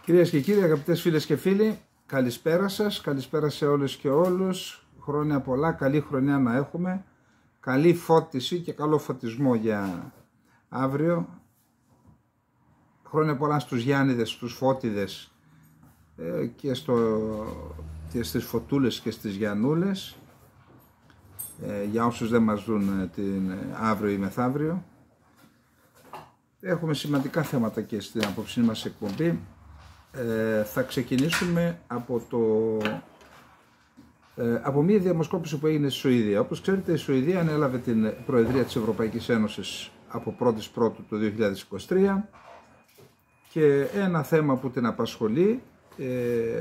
Κυρίες και κύριοι, αγαπητές φίλες και φίλοι, καλησπέρα σας, καλησπέρα σε όλες και όλους. Χρόνια πολλά, καλή χρονιά να έχουμε, καλή φώτιση και καλό φωτισμό για αύριο. Χρόνια πολλά στους Γιάννηδες, στους Φώτιδες και στις Φωτούλες και στις Γιαννούλες, για όσους δεν μας δουν αύριο ή μεθαύριο. Έχουμε σημαντικά θέματα και στην απόψινή μας εκπομπή. Θα ξεκινήσουμε από μια δημοσκόπηση που έγινε στη Σουηδία. Όπως ξέρετε, η Σουηδία ανέλαβε την Προεδρία της Ευρωπαϊκής Ένωσης από 1η Πρώτου του 2023 και ένα θέμα που την απασχολεί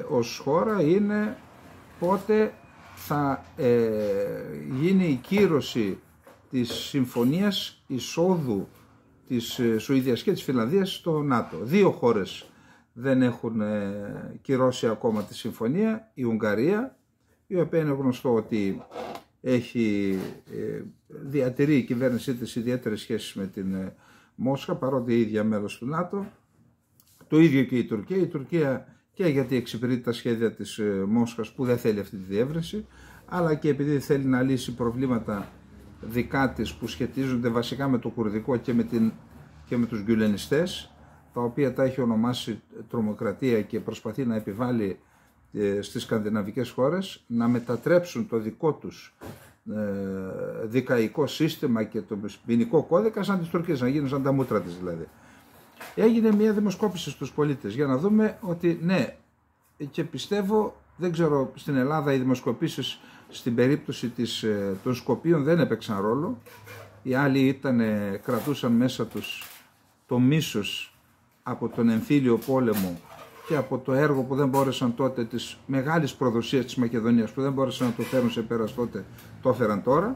ως χώρα είναι πότε θα γίνει η κύρωση της συμφωνίας εισόδου της Σουηδίας και της Φινλανδίας στο ΝΑΤΟ. Δύο χώρες δεν έχουν κυρώσει ακόμα τη συμφωνία, η Ουγγαρία, η οποία είναι γνωστό ότι διατηρεί η κυβέρνησή της ιδιαίτερες σχέσεις με την Μόσχα, παρότι η ίδια μέλος του ΝΑΤΟ. Το ίδιο και η Τουρκία. Η Τουρκία και γιατί εξυπηρετεί τα σχέδια της Μόσχας που δεν θέλει αυτή τη διεύρυνση, αλλά και επειδή θέλει να λύσει προβλήματα δικά της που σχετίζονται βασικά με το κουρδικό και με τους γκουλενιστές, τα οποία τα έχει ονομάσει τρομοκρατία και προσπαθεί να επιβάλλει στις σκανδιναβικές χώρες να μετατρέψουν το δικό τους δικαϊκό σύστημα και το ποινικό κώδικα σαν τις Τουρκίες, να γίνουν σαν τα μούτρα της δηλαδή. Έγινε μια δημοσκόπηση στους πολίτες για να δούμε ότι ναι, και πιστεύω, δεν ξέρω, στην Ελλάδα οι δημοσκοπήσεις στην περίπτωση των Σκοπίων δεν έπαιξαν ρόλο. Οι άλλοι κρατούσαν μέσα τους το μίσος από τον εμφύλιο πόλεμο και από το έργο που δεν μπόρεσαν τότε, της μεγάλης προδοσίας της Μακεδονίας που δεν μπόρεσαν να το φέρουν σε πέρας τότε, το έφεραν τώρα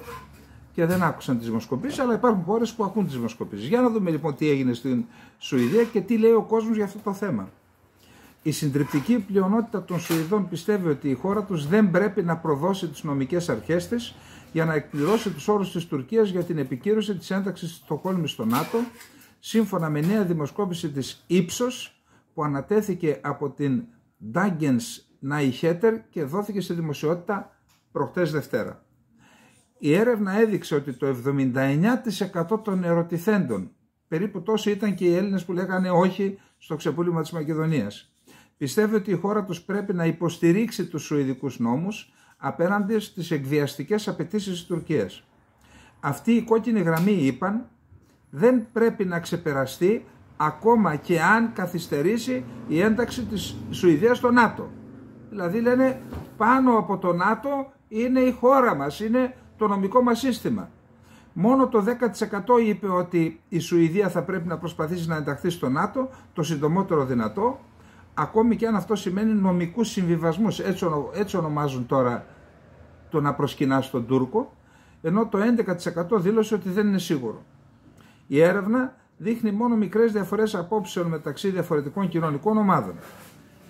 και δεν άκουσαν τις δημοσκοπήσεις, αλλά υπάρχουν χώρες που ακούν τις δημοσκοπήσεις. Για να δούμε λοιπόν τι έγινε στην Σουηδία και τι λέει ο κόσμος για αυτό το θέμα. Η συντριπτική πλειονότητα των Σουηδών πιστεύει ότι η χώρα τους δεν πρέπει να προδώσει τις νομικές αρχές της για να εκπληρώσει τους όρους της Τουρκίας για την επικύρωση της ένταξης της Στοκχόλμης στο ΝΑΤΟ, σύμφωνα με νέα δημοσκόπηση της Ipsos που ανατέθηκε από την Dagens Nyheter και δόθηκε στη δημοσιότητα προχτές Δευτέρα. Η έρευνα έδειξε ότι το 79% των ερωτηθέντων, περίπου τόσοι ήταν και οι Έλληνες που λέγανε όχι στο ξεπούλημα της Μακεδονίας, πιστεύει ότι η χώρα τους πρέπει να υποστηρίξει τους σουηδικούς νόμους απέναντι στις εκβιαστικές απαιτήσεις της Τουρκίας. Αυτή η κόκκινη γραμμή, είπαν, δεν πρέπει να ξεπεραστεί ακόμα και αν καθυστερήσει η ένταξη της Σουηδίας στο ΝΑΤΟ. Δηλαδή λένε πάνω από το ΝΑΤΟ είναι η χώρα μας, είναι το νομικό μας σύστημα. Μόνο το 10% είπε ότι η Σουηδία θα πρέπει να προσπαθήσει να ενταχθεί στο ΝΑΤΟ το συντομότερο δυνατό, ακόμη και αν αυτό σημαίνει νομικούς συμβιβασμούς. Έτσι ονομάζουν τώρα το να προσκυνά στον Τούρκο, ενώ το 11% δήλωσε ότι δεν είναι σίγουρο. Η έρευνα δείχνει μόνο μικρές διαφορές απόψεων μεταξύ διαφορετικών κοινωνικών ομάδων.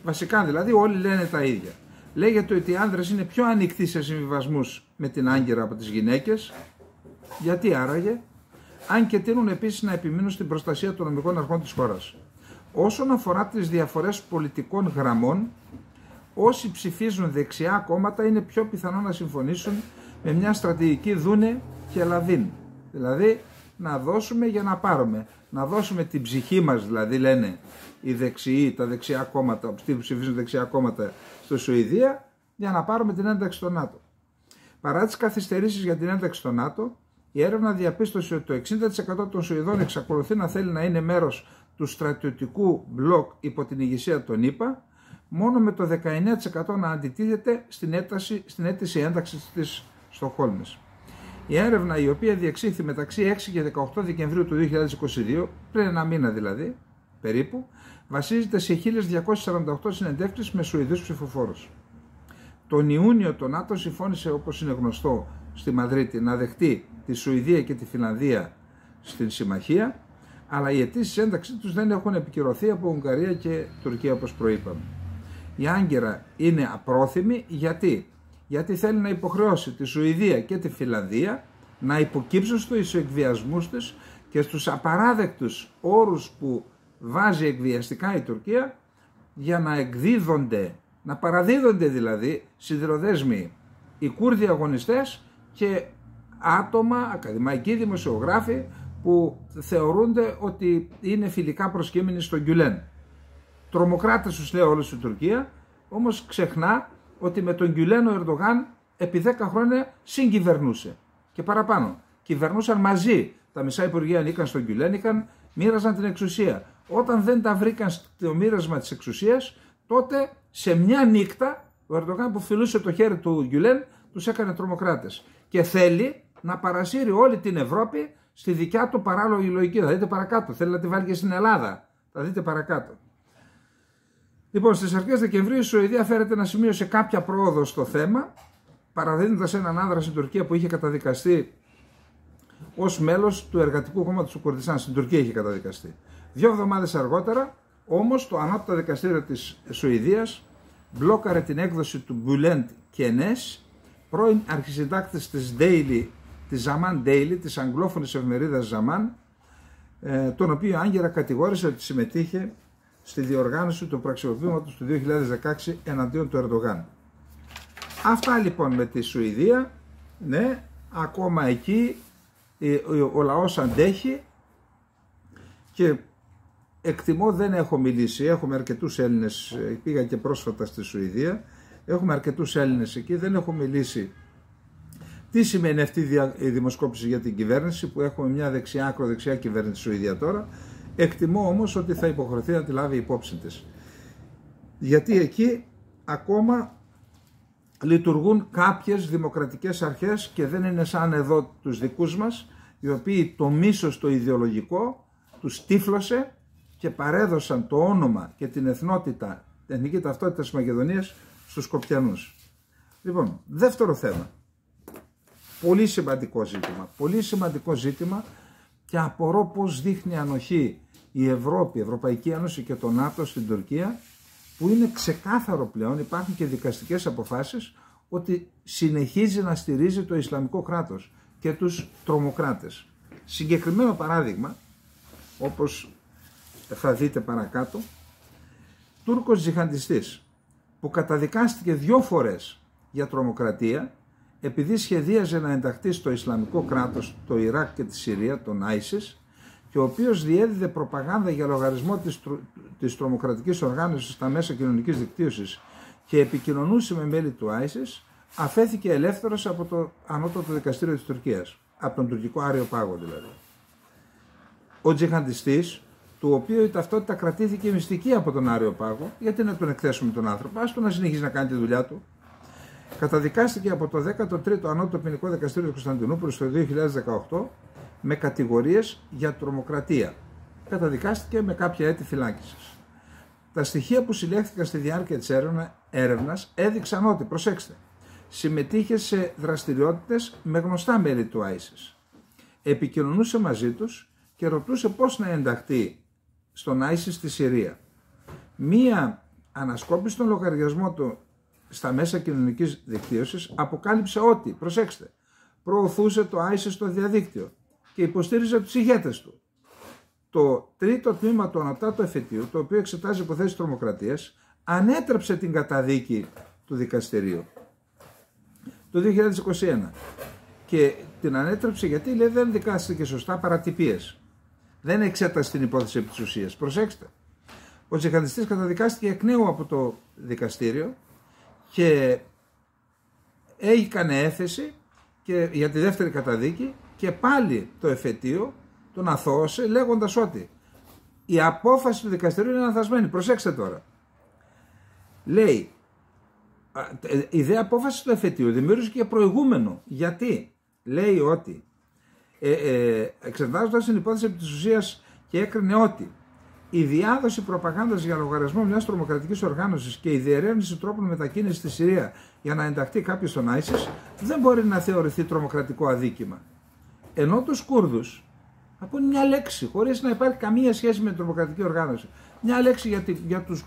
Βασικά δηλαδή όλοι λένε τα ίδια. Λέγεται ότι οι άνδρες είναι πιο ανοιχτοί σε συμβιβασμούς με την άγκυρα από τις γυναίκες. Γιατί άραγε? Αν και τείνουν επίσης να επιμείνουν στην προστασία των νομικών αρχών της χώρας. Όσον αφορά τις διαφορές πολιτικών γραμμών, όσοι ψηφίζουν δεξιά κόμματα είναι πιο πιθανό να συμφωνήσουν με μια στρατηγική δούνε και λαβίν. Δηλαδή να δώσουμε για να πάρουμε. Να δώσουμε την ψυχή μας, δηλαδή λένε οι δεξιοί, τα δεξιά κόμματα, που ψηφίζουν δεξιά κόμματα στη Σουηδία, για να πάρουμε την ένταξη στο ΝΑΤΟ. Παρά τις καθυστερήσεις για την ένταξη στο ΝΑΤΟ, η έρευνα διαπίστωσε ότι το 60% των Σουηδών εξακολουθεί να θέλει να είναι μέρος του στρατιωτικού μπλοκ υπό την ηγεσία των ΗΠΑ, μόνο με το 19% να αντιτίθεται στην αίτηση ένταξης της Στοκχόλμης. Η έρευνα, η οποία διεξήχθη μεταξύ 6 και 18 Δεκεμβρίου του 2022, πριν ένα μήνα δηλαδή, περίπου, βασίζεται σε 1248 συνεντεύξεις με Σουηδούς ψηφοφόρους. Τον Ιούνιο το ΝΑΤΟ συμφώνησε, όπως είναι γνωστό, στη Μαδρίτη να δεχτεί τη Σουηδία και τη Φινλανδία στην συμμαχία, αλλά οι αιτήσεις ένταξης τους δεν έχουν επικυρωθεί από Ουγγαρία και Τουρκία, όπως προείπαμε. Η άγκυρα είναι απρόθυμη γιατί θέλει να υποχρεώσει τη Σουηδία και τη Φινλανδία να υποκύψουν στους εκβιασμούς τους και στους απαράδεκτους όρους που βάζει εκβιαστικά η Τουρκία για να εκδίδονται, να παραδίδονται δηλαδή σιδηροδέσμοι οι Κούρδοι αγωνιστές και άτομα, ακαδημαϊκοί δημοσιογράφοι που θεωρούνται ότι είναι φιλικά προσκύμενοι στον Γκιουλέν. Τρομοκράτες τους λέει όλη η Τουρκία, όμως ξεχνά ότι με τον Γκιουλέν ο Ερντογάν επί 10 χρόνια συγκυβερνούσε και παραπάνω. Κυβερνούσαν μαζί. Τα μισά υπουργεία ανήκαν στον Γκιουλέν, μοίραζαν την εξουσία. Όταν δεν τα βρήκαν στο μοίρασμα της εξουσίας, τότε σε μια νύχτα ο Ερντογάν που φιλούσε το χέρι του Γκιουλέν τους έκανε τρομοκράτες. Και θέλει να παρασύρει όλη την Ευρώπη στη δικιά του παράλογη λογική. Θα δείτε παρακάτω. Θέλει να τη βάλει και στην Ελλάδα. Θα δείτε παρακάτω. Λοιπόν, στις αρχές Δεκεμβρίου η Σουηδία φέρεται να σημείωσε κάποια πρόοδο στο θέμα, παραδίνοντας έναν άνδρα στην Τουρκία που είχε καταδικαστεί ως μέλος του Εργατικού Κόμματος του Κουρδιστάν. Στην Τουρκία είχε καταδικαστεί. 2 εβδομάδες αργότερα, όμως, το ανώτατο δικαστήριο της Σουηδίας μπλόκαρε την έκδοση του Μπουλέντ Κενές, πρώην αρχισυντάκτης της Zaman Daily, της αγγλόφωνης εφημερίδας Zaman, τον οποίο άγκαιρα κατηγόρησε ότι συμμετείχε στη διοργάνωση του πραξικοπήματος του 2016 εναντίον του Ερντογάν. Αυτά λοιπόν με τη Σουηδία. Ναι, ακόμα εκεί ο λαός αντέχει και εκτιμώ, δεν έχω μιλήσει, έχουμε αρκετούς Έλληνες, πήγα και πρόσφατα στη Σουηδία, έχουμε αρκετούς Έλληνες εκεί, δεν έχω μιλήσει τι σημαίνει αυτή η δημοσκόπηση για την κυβέρνηση, που έχουμε μια δεξιά, ακροδεξιά κυβέρνηση στη Σουηδία τώρα. Εκτιμώ όμως ότι θα υποχρεωθεί να τη λάβει υπόψη της. Γιατί εκεί ακόμα λειτουργούν κάποιες δημοκρατικές αρχές και δεν είναι σαν εδώ τους δικούς μας, οι οποίοι το μίσος το ιδεολογικό τους τύφλωσε και παρέδωσαν το όνομα και την εθνότητα, την εθνική ταυτότητα της Μακεδονίας στους Σκοπιανούς. Λοιπόν, δεύτερο θέμα. Πολύ σημαντικό ζήτημα. Πολύ σημαντικό ζήτημα και απορώ πώς δείχνει ανοχή η Ευρώπη, η Ευρωπαϊκή Ένωση και το ΝΑΤΟ στην Τουρκία, που είναι ξεκάθαρο πλέον, υπάρχουν και δικαστικές αποφάσεις, ότι συνεχίζει να στηρίζει το Ισλαμικό κράτος και τους τρομοκράτες. Συγκεκριμένο παράδειγμα, όπως θα δείτε παρακάτω, Τούρκος τζιχαντιστής που καταδικάστηκε 2 φορές για τρομοκρατία επειδή σχεδίαζε να ενταχθεί στο Ισλαμικό κράτος, το Ιράκ και τη Συρία, τον ISIS, και ο οποίος διέδιδε προπαγάνδα για λογαριασμό της τρομοκρατικής οργάνωσης στα μέσα κοινωνικής δικτύωσης και επικοινωνούσε με μέλη του ISIS, αφέθηκε ελεύθερος από το ανώτατο δικαστήριο της Τουρκίας, από τον τουρκικό Άριο Πάγο δηλαδή. Ο τζιχαντιστής, του οποίου η ταυτότητα κρατήθηκε μυστική από τον Άριο Πάγο, γιατί να τον εκθέσουμε τον άνθρωπο, ας τον να συνεχίσει να κάνει τη δουλειά του, καταδικάστηκε από το 13ο Ανώτατο Ποινικό Δικαστήριο του Κωνσταντινούπολης το 2018 με κατηγορίες για τρομοκρατία. Καταδικάστηκε με κάποια έτη φυλάκισης. Τα στοιχεία που συλλέχθηκαν στη διάρκεια της έρευνας έδειξαν ότι, προσέξτε, συμμετείχε σε δραστηριότητες με γνωστά μέλη του ISIS. Επικοινωνούσε μαζί τους και ρωτούσε πώς να ενταχθεί στον ISIS στη Συρία. Μία ανασκόπηση των λογαριασμών του στα μέσα κοινωνικής δικτύωσης αποκάλυψε ότι, προσέξτε, προωθούσε το ISIS στο διαδίκτυο και υποστήριζε τους ηγέτες του. Το τρίτο τμήμα του ανωτάτου εφετείου, το οποίο εξετάζει υποθέσεις τρομοκρατίας, ανέτρεψε την καταδίκη του δικαστηρίου το 2021 και την ανέτρεψε γιατί λέει δεν δικάστηκε σωστά, παρατυπίες. Δεν εξέτασε την υπόθεση επί της ουσίας. Προσέξτε, ο τζιχαντιστής καταδικάστηκε εκ νέου από το δικαστήριο και έκανε έφεση και για τη δεύτερη καταδίκη και πάλι το εφετείο τον αθώωσε λέγοντας ότι η απόφαση του δικαστηρίου είναι λανθασμένη. Προσέξτε τώρα. Λέει, η δε απόφαση του εφετείου δημιούργησε και προηγούμενο. Γιατί? Λέει ότι εξετάζοντας την υπόθεση επί της ουσίας και έκρινε ότι η διάδοση προπαγάνδας για λογαριασμό μιας τρομοκρατικής οργάνωσης και η διερεύνηση τρόπων μετακίνησης στη Συρία για να ενταχθεί κάποιος στον ISIS δεν μπορεί να θεωρηθεί τρομοκρατικό αδίκημα. Ενώ τους Κούρδους, από μια λέξη, χωρίς να υπάρχει καμία σχέση με την τρομοκρατική οργάνωση, μια λέξη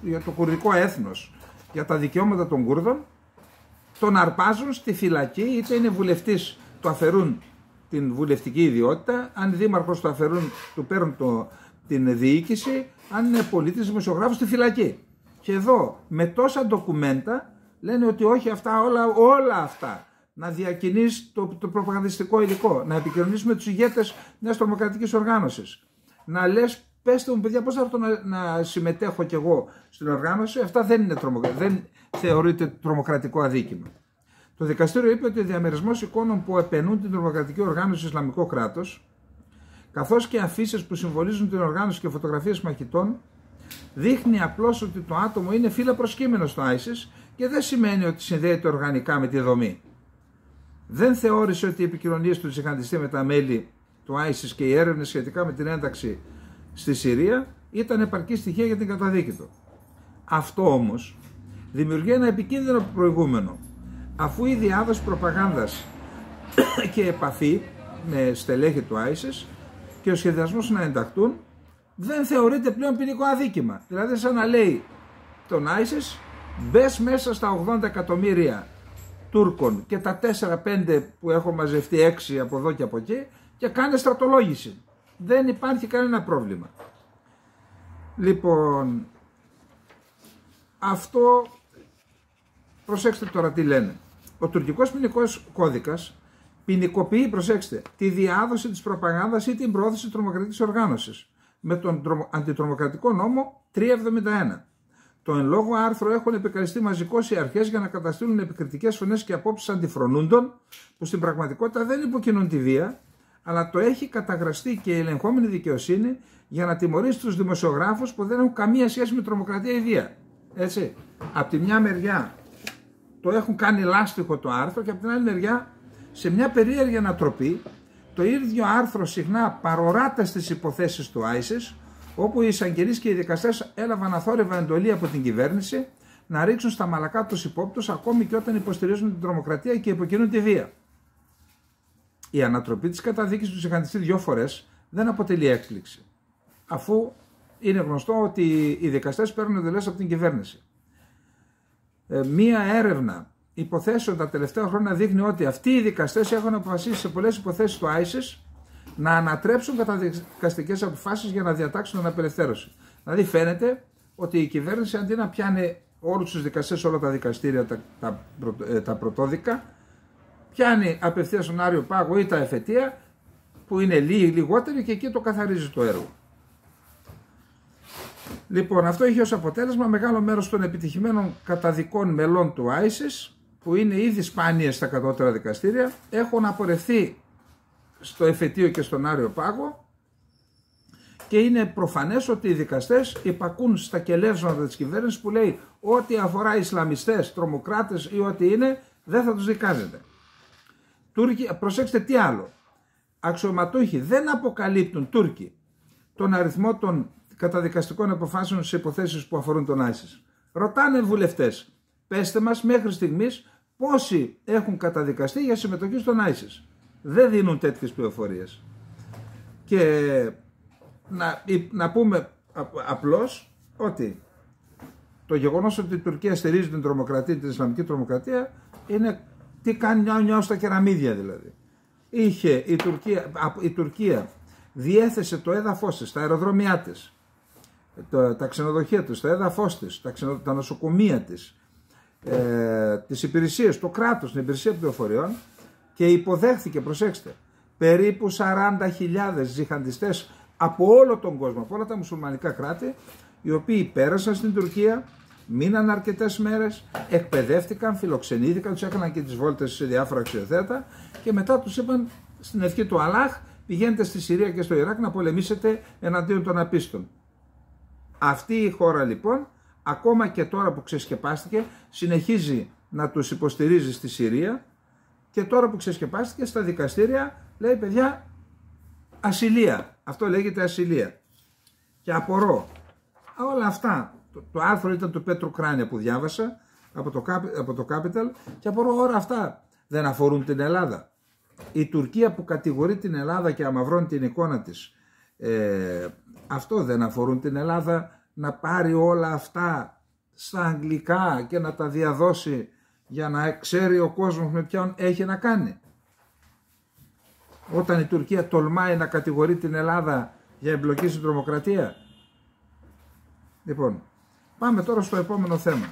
για το κουρδικό έθνος, για τα δικαιώματα των Κούρδων, τον αρπάζουν στη φυλακή, είτε είναι βουλευτής, του αφαιρούν την βουλευτική ιδιότητα, αν είναι δήμαρχος του αφαιρούν, του παίρνουν την διοίκηση, αν είναι πολίτης, δημοσιογράφος, στη φυλακή. Και εδώ με τόσα ντοκουμέντα λένε ότι όχι αυτά, όλα αυτά. Να διακινείς το προπαγανδιστικό υλικό, να επικοινωνείς με τους ηγέτες μιας τρομοκρατικής οργάνωσης. Να λες, πέστε μου παιδιά πώς θα έρθω να συμμετέχω κι εγώ στην οργάνωση. Αυτά δεν θεωρείται τρομοκρατικό αδίκημα. Το δικαστήριο είπε ότι ο διαμερισμός εικόνων που επενούν την τρομοκρατική οργάνωση Ισλαμικό κράτος, καθώς και αφίσες που συμβολίζουν την οργάνωση και φωτογραφίες μαχητών, δείχνει απλώς ότι το άτομο είναι φύλλα προσκύμενο στο ISIS και δεν σημαίνει ότι συνδέεται οργανικά με τη δομή. Δεν θεώρησε ότι οι επικοινωνίες του τζιχαντιστή με τα μέλη του ISIS και οι έρευνες σχετικά με την ένταξη στη Συρία ήταν επαρκή στοιχεία για την καταδίκη του. Αυτό όμως δημιουργεί ένα επικίνδυνο προηγούμενο, αφού η διάδοση προπαγάνδας και επαφή με στελέχη του ISIS και ο σχεδιασμός να ενταχτούν δεν θεωρείται πλέον ποινικό αδίκημα. Δηλαδή σαν να λέει τον ISIS, μπες μέσα στα 80 εκατομμύρια Τούρκων και τα 4-5 που έχω μαζευτεί 6 από εδώ και από εκεί και κάνε στρατολόγηση. Δεν υπάρχει κανένα πρόβλημα. Λοιπόν, αυτό, προσέξτε τώρα τι λένε. Ο τουρκικός ποινικός κώδικας ποινικοποιεί, προσέξτε, τη διάδοση της προπαγάνδας ή την πρόθεση τρομοκρατικής οργάνωσης με τον αντιτρομοκρατικό νόμο 371. Το εν λόγω άρθρο έχουν επικαλεστεί μαζικώς οι αρχές για να καταστήλουν επικριτικές φωνές και απόψεις αντιφρονούντων που στην πραγματικότητα δεν υποκινούν τη βία, αλλά το έχει καταγραστεί και η ελεγχόμενη δικαιοσύνη για να τιμωρήσει τους δημοσιογράφους που δεν έχουν καμία σχέση με τρομοκρατία ή βία. Έτσι. Απ' τη μια μεριά το έχουν κάνει λάστιχο το άρθρο και απ' την άλλη μεριά, σε μια περίεργη ανατροπή, το ίδιο άρθρο συχνά παροράται στις υποθέσεις του ISIS, όπου οι εισαγγελείς και οι δικαστές έλαβαν αθόρυβα εντολή από την κυβέρνηση να ρίξουν στα μαλακά τους υπόπτους ακόμη και όταν υποστηρίζουν την τρομοκρατία και υποκινούν τη βία. Η ανατροπή της καταδίκης του τζιχαντιστή 2 φορές δεν αποτελεί έκπληξη, αφού είναι γνωστό ότι οι δικαστές παίρνουν εντολές από την κυβέρνηση. Μία έρευνα υποθέσεων τα τελευταία χρόνια δείχνει ότι αυτοί οι δικαστές έχουν αποφασίσει σε πολλές υποθέσεις του ISIS να ανατρέψουν καταδικαστικές αποφάσεις για να διατάξουν την απελευθέρωση. Δηλαδή φαίνεται ότι η κυβέρνηση αντί να πιάνει όλους τους δικαστές, όλα τα δικαστήρια, τα πρωτόδικα, πιάνει απευθείας τον Άριο Πάγο ή τα εφετεία που είναι λιγότεροι και εκεί το καθαρίζει το έργο. Λοιπόν, αυτό έχει ως αποτέλεσμα μεγάλο μέρος των επιτυχημένων καταδικών μελών του ISIS, που είναι ήδη σπάνιες στα κατώτερα δικαστήρια, έχουν απορρευθεί στο εφετείο και στον Άριο Πάγο και είναι προφανές ότι οι δικαστές υπακούν στα κελεύσματα της κυβέρνησης που λέει ό,τι αφορά Ισλαμιστές, τρομοκράτες ή ό,τι είναι δεν θα τους δικάζετε. Τούρκοι, προσέξτε τι άλλο, αξιωματούχοι δεν αποκαλύπτουν Τούρκοι τον αριθμό των καταδικαστικών αποφάσεων σε υποθέσεις που αφορούν τον ISIS. Ρωτάνε βουλευτές, πέστε μας μέχρι στιγμής πόσοι έχουν καταδικαστεί για συμμετοχή στον ISIS. Δεν δίνουν τέτοιες πληροφορίες. Και να πούμε απλώς ότι το γεγονός ότι η Τουρκία στηρίζει την τρομοκρατία, την Ισλαμική τρομοκρατία, είναι τι κάνει νιάου στα κεραμίδια δηλαδή. Η Τουρκία διέθεσε το έδαφος της, τα αεροδρόμια της, τα ξενοδοχεία της, το έδαφος της, τα νοσοκομεία της, τις υπηρεσίες, το κράτος, την υπηρεσία πληροφοριών και υποδέχθηκε, προσέξτε, περίπου 40.000 τζιχαντιστές από όλο τον κόσμο, από όλα τα μουσουλμανικά κράτη, οι οποίοι πέρασαν στην Τουρκία, μείναν αρκετές μέρες, εκπαιδεύτηκαν, φιλοξενήθηκαν, τους έκαναν και τις βόλτες σε διάφορα αξιοθέατα και μετά τους είπαν στην ευχή του Αλλάχ, πηγαίνετε στη Συρία και στο Ιράκ να πολεμήσετε εναντίον των απίστων. Αυτή η χώρα λοιπόν, ακόμα και τώρα που ξεσκεπάστηκε, συνεχίζει να τους υποστηρίζει στη Συρία και τώρα που ξεσκεπάστηκε στα δικαστήρια λέει παιδιά ασυλία. Αυτό λέγεται ασυλία. Και απορώ. Όλα αυτά, το άρθρο ήταν του Πέτρου Κράνια που διάβασα από το Capital και απορώ όλα αυτά δεν αφορούν την Ελλάδα. Η Τουρκία που κατηγορεί την Ελλάδα και αμαυρώνει την εικόνα της, αυτό δεν αφορούν την Ελλάδα να πάρει όλα αυτά στα αγγλικά και να τα διαδώσει για να ξέρει ο κόσμος με ποιον έχει να κάνει. Όταν η Τουρκία τολμάει να κατηγορεί την Ελλάδα για εμπλοκή στην τρομοκρατία. Λοιπόν, Πάμε τώρα στο επόμενο θέμα.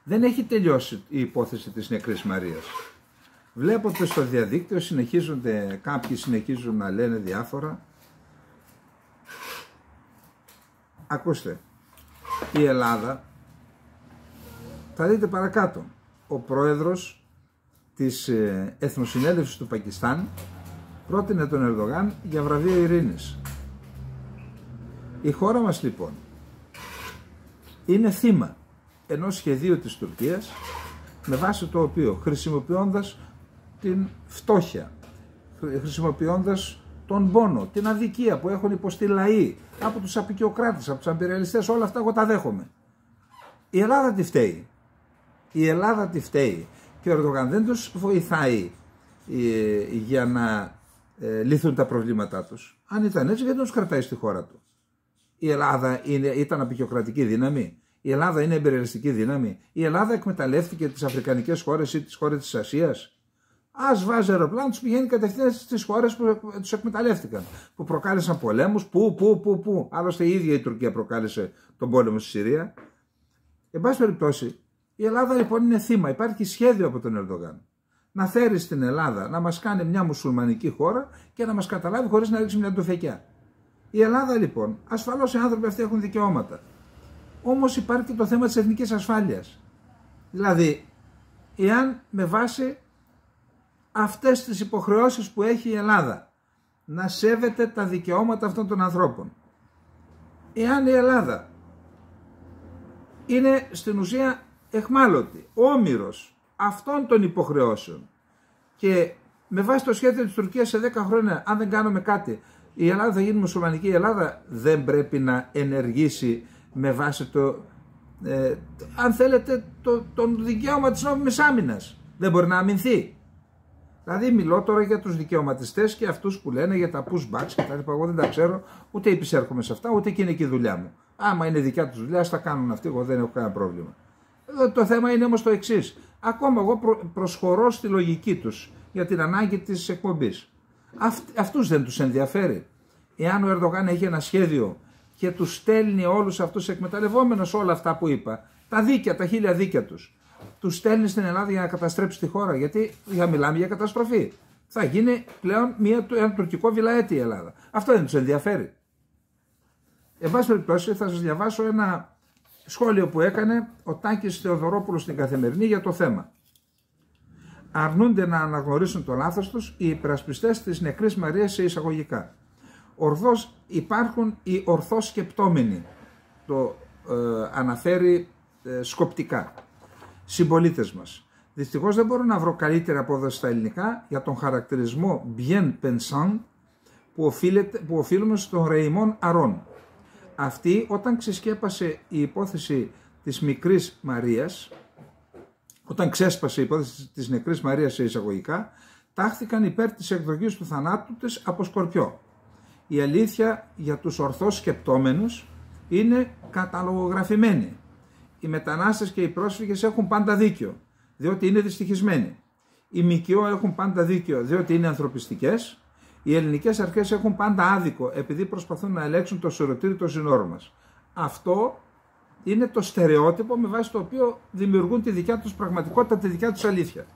Δεν έχει τελειώσει η υπόθεση της νεκρής Μαρίας. Βλέπω ότι στο διαδίκτυο κάποιοι συνεχίζουν να λένε διάφορα. Ακούστε, η Ελλάδα, θα δείτε παρακάτω, ο πρόεδρος της Εθνοσυνέλευσης του Πακιστάν πρότεινε τον Ερντογάν για βραβείο ειρήνης. Η χώρα μας λοιπόν είναι θύμα ενός σχεδίου της Τουρκίας, με βάση το οποίο, χρησιμοποιώντας την φτώχεια, χρησιμοποιώντας τον πόνο, την αδικία που έχουν υποστεί λαοί από τους απικιοκράτες, από τους αμπειριαλιστές, όλα αυτά εγώ τα δέχομαι. Η Ελλάδα τι φταίει? Η Ελλάδα τι φταίει? Και ο Ερντογάν δεν τους βοηθάει για να λυθούν τα προβλήματά τους. Αν ήταν έτσι, γιατί τους κρατάει στη χώρα του? Η Ελλάδα ήταν απικιοκρατική δύναμη? Η Ελλάδα είναι εμπειριαλιστική δύναμη? Η Ελλάδα εκμεταλλεύτηκε τις αφρικανικές χώρες ή τις χώρες της Ασίας? Ας βάζει αεροπλάνο, τους πηγαίνει κατευθείαν στις χώρες που τους εκμεταλλεύτηκαν, που προκάλεσαν πολέμους, που. Άλλωστε η ίδια η Τουρκία προκάλεσε τον πόλεμο στη Συρία. Εν πάση περιπτώσει, η Ελλάδα λοιπόν είναι θύμα. Υπάρχει σχέδιο από τον Ερντογάν να φέρει στην Ελλάδα να μας κάνει μια μουσουλμανική χώρα και να μας καταλάβει χωρίς να ρίξει μια τουφεκιά. Η Ελλάδα λοιπόν, ασφαλώς οι άνθρωποι αυτοί έχουν δικαιώματα. Όμως υπάρχει και το θέμα της εθνικής ασφάλειας. Δηλαδή, εάν με βάση αυτές τις υποχρεώσεις που έχει η Ελλάδα να σέβεται τα δικαιώματα αυτών των ανθρώπων, εάν η Ελλάδα είναι στην ουσία εχμάλωτη, όμηρος αυτών των υποχρεώσεων και με βάση το σχέδιο της Τουρκίας σε 10 χρόνια, αν δεν κάνουμε κάτι, η Ελλάδα θα γίνει μουσουλμανική, η Ελλάδα δεν πρέπει να ενεργήσει με βάση αν θέλετε, τον δικαίωμα της νόμιμης άμυνας. Δεν μπορεί να αμυνθεί. Δηλαδή μιλώ τώρα για τους δικαιωματιστές και αυτούς που λένε για τα pushbacks και τα λοιπά. Εγώ δεν τα ξέρω, ούτε υπησέρχομαι σε αυτά, ούτε και είναι και η δουλειά μου. Άμα είναι δικιά τους δουλειά, τα κάνουν αυτοί, εγώ δεν έχω κανένα πρόβλημα. Το θέμα είναι όμως το εξής. Ακόμα εγώ προσχωρώ στη λογική τους για την ανάγκη της εκπομπής. Αυτούς δεν τους ενδιαφέρει. Εάν ο Ερντογάν έχει ένα σχέδιο και τους στέλνει όλους αυτούς εκμεταλλευόμενος όλα αυτά που είπα, τα δίκαια, τα 1000 δίκαια τους στέλνει στην Ελλάδα για να καταστρέψει τη χώρα, γιατί μιλάμε για καταστροφή. Θα γίνει πλέον ένα τουρκικό βιλαέτη η Ελλάδα. Αυτό δεν τους ενδιαφέρει. Εν πάση περιπτώσει θα σας διαβάσω ένα σχόλιο που έκανε ο Τάκης Θεοδωρόπουλος στην Καθημερινή για το θέμα. Αρνούνται να αναγνωρίσουν το λάθος τους οι υπερασπιστές της νεκρής Μαρίας σε εισαγωγικά. Ορθώς υπάρχουν οι ορθώς σκεπτόμενοι, το αναφέρει σκοπτικά. Συμπολίτες μας. Δυστυχώς δεν μπορώ να βρω καλύτερη απόδοση στα ελληνικά για τον χαρακτηρισμό bien pensant που οφείλουμε στον Ρεϊμόν Αρών. Αυτή, όταν ξεσκέπασε η υπόθεση της μικρής Μαρίας, όταν ξέσπασε η υπόθεση της νεκρής Μαρίας σε εισαγωγικά, τάχθηκαν υπέρ της εκδοχής του θανάτου της από σκορπιό. Η αλήθεια για τους ορθώς σκεπτόμενους είναι καταλογογραφημένη. Οι μετανάστες και οι πρόσφυγες έχουν πάντα δίκιο, διότι είναι δυστυχισμένοι. Οι ΜΚΟ έχουν πάντα δίκιο, διότι είναι ανθρωπιστικές. Οι ελληνικές αρχές έχουν πάντα άδικο, επειδή προσπαθούν να ελέγξουν το σωρωτήριο των συνόρων μας. Αυτό είναι το στερεότυπο με βάση το οποίο δημιουργούν τη δικιά τους πραγματικότητα, τη δικιά τους αλήθεια.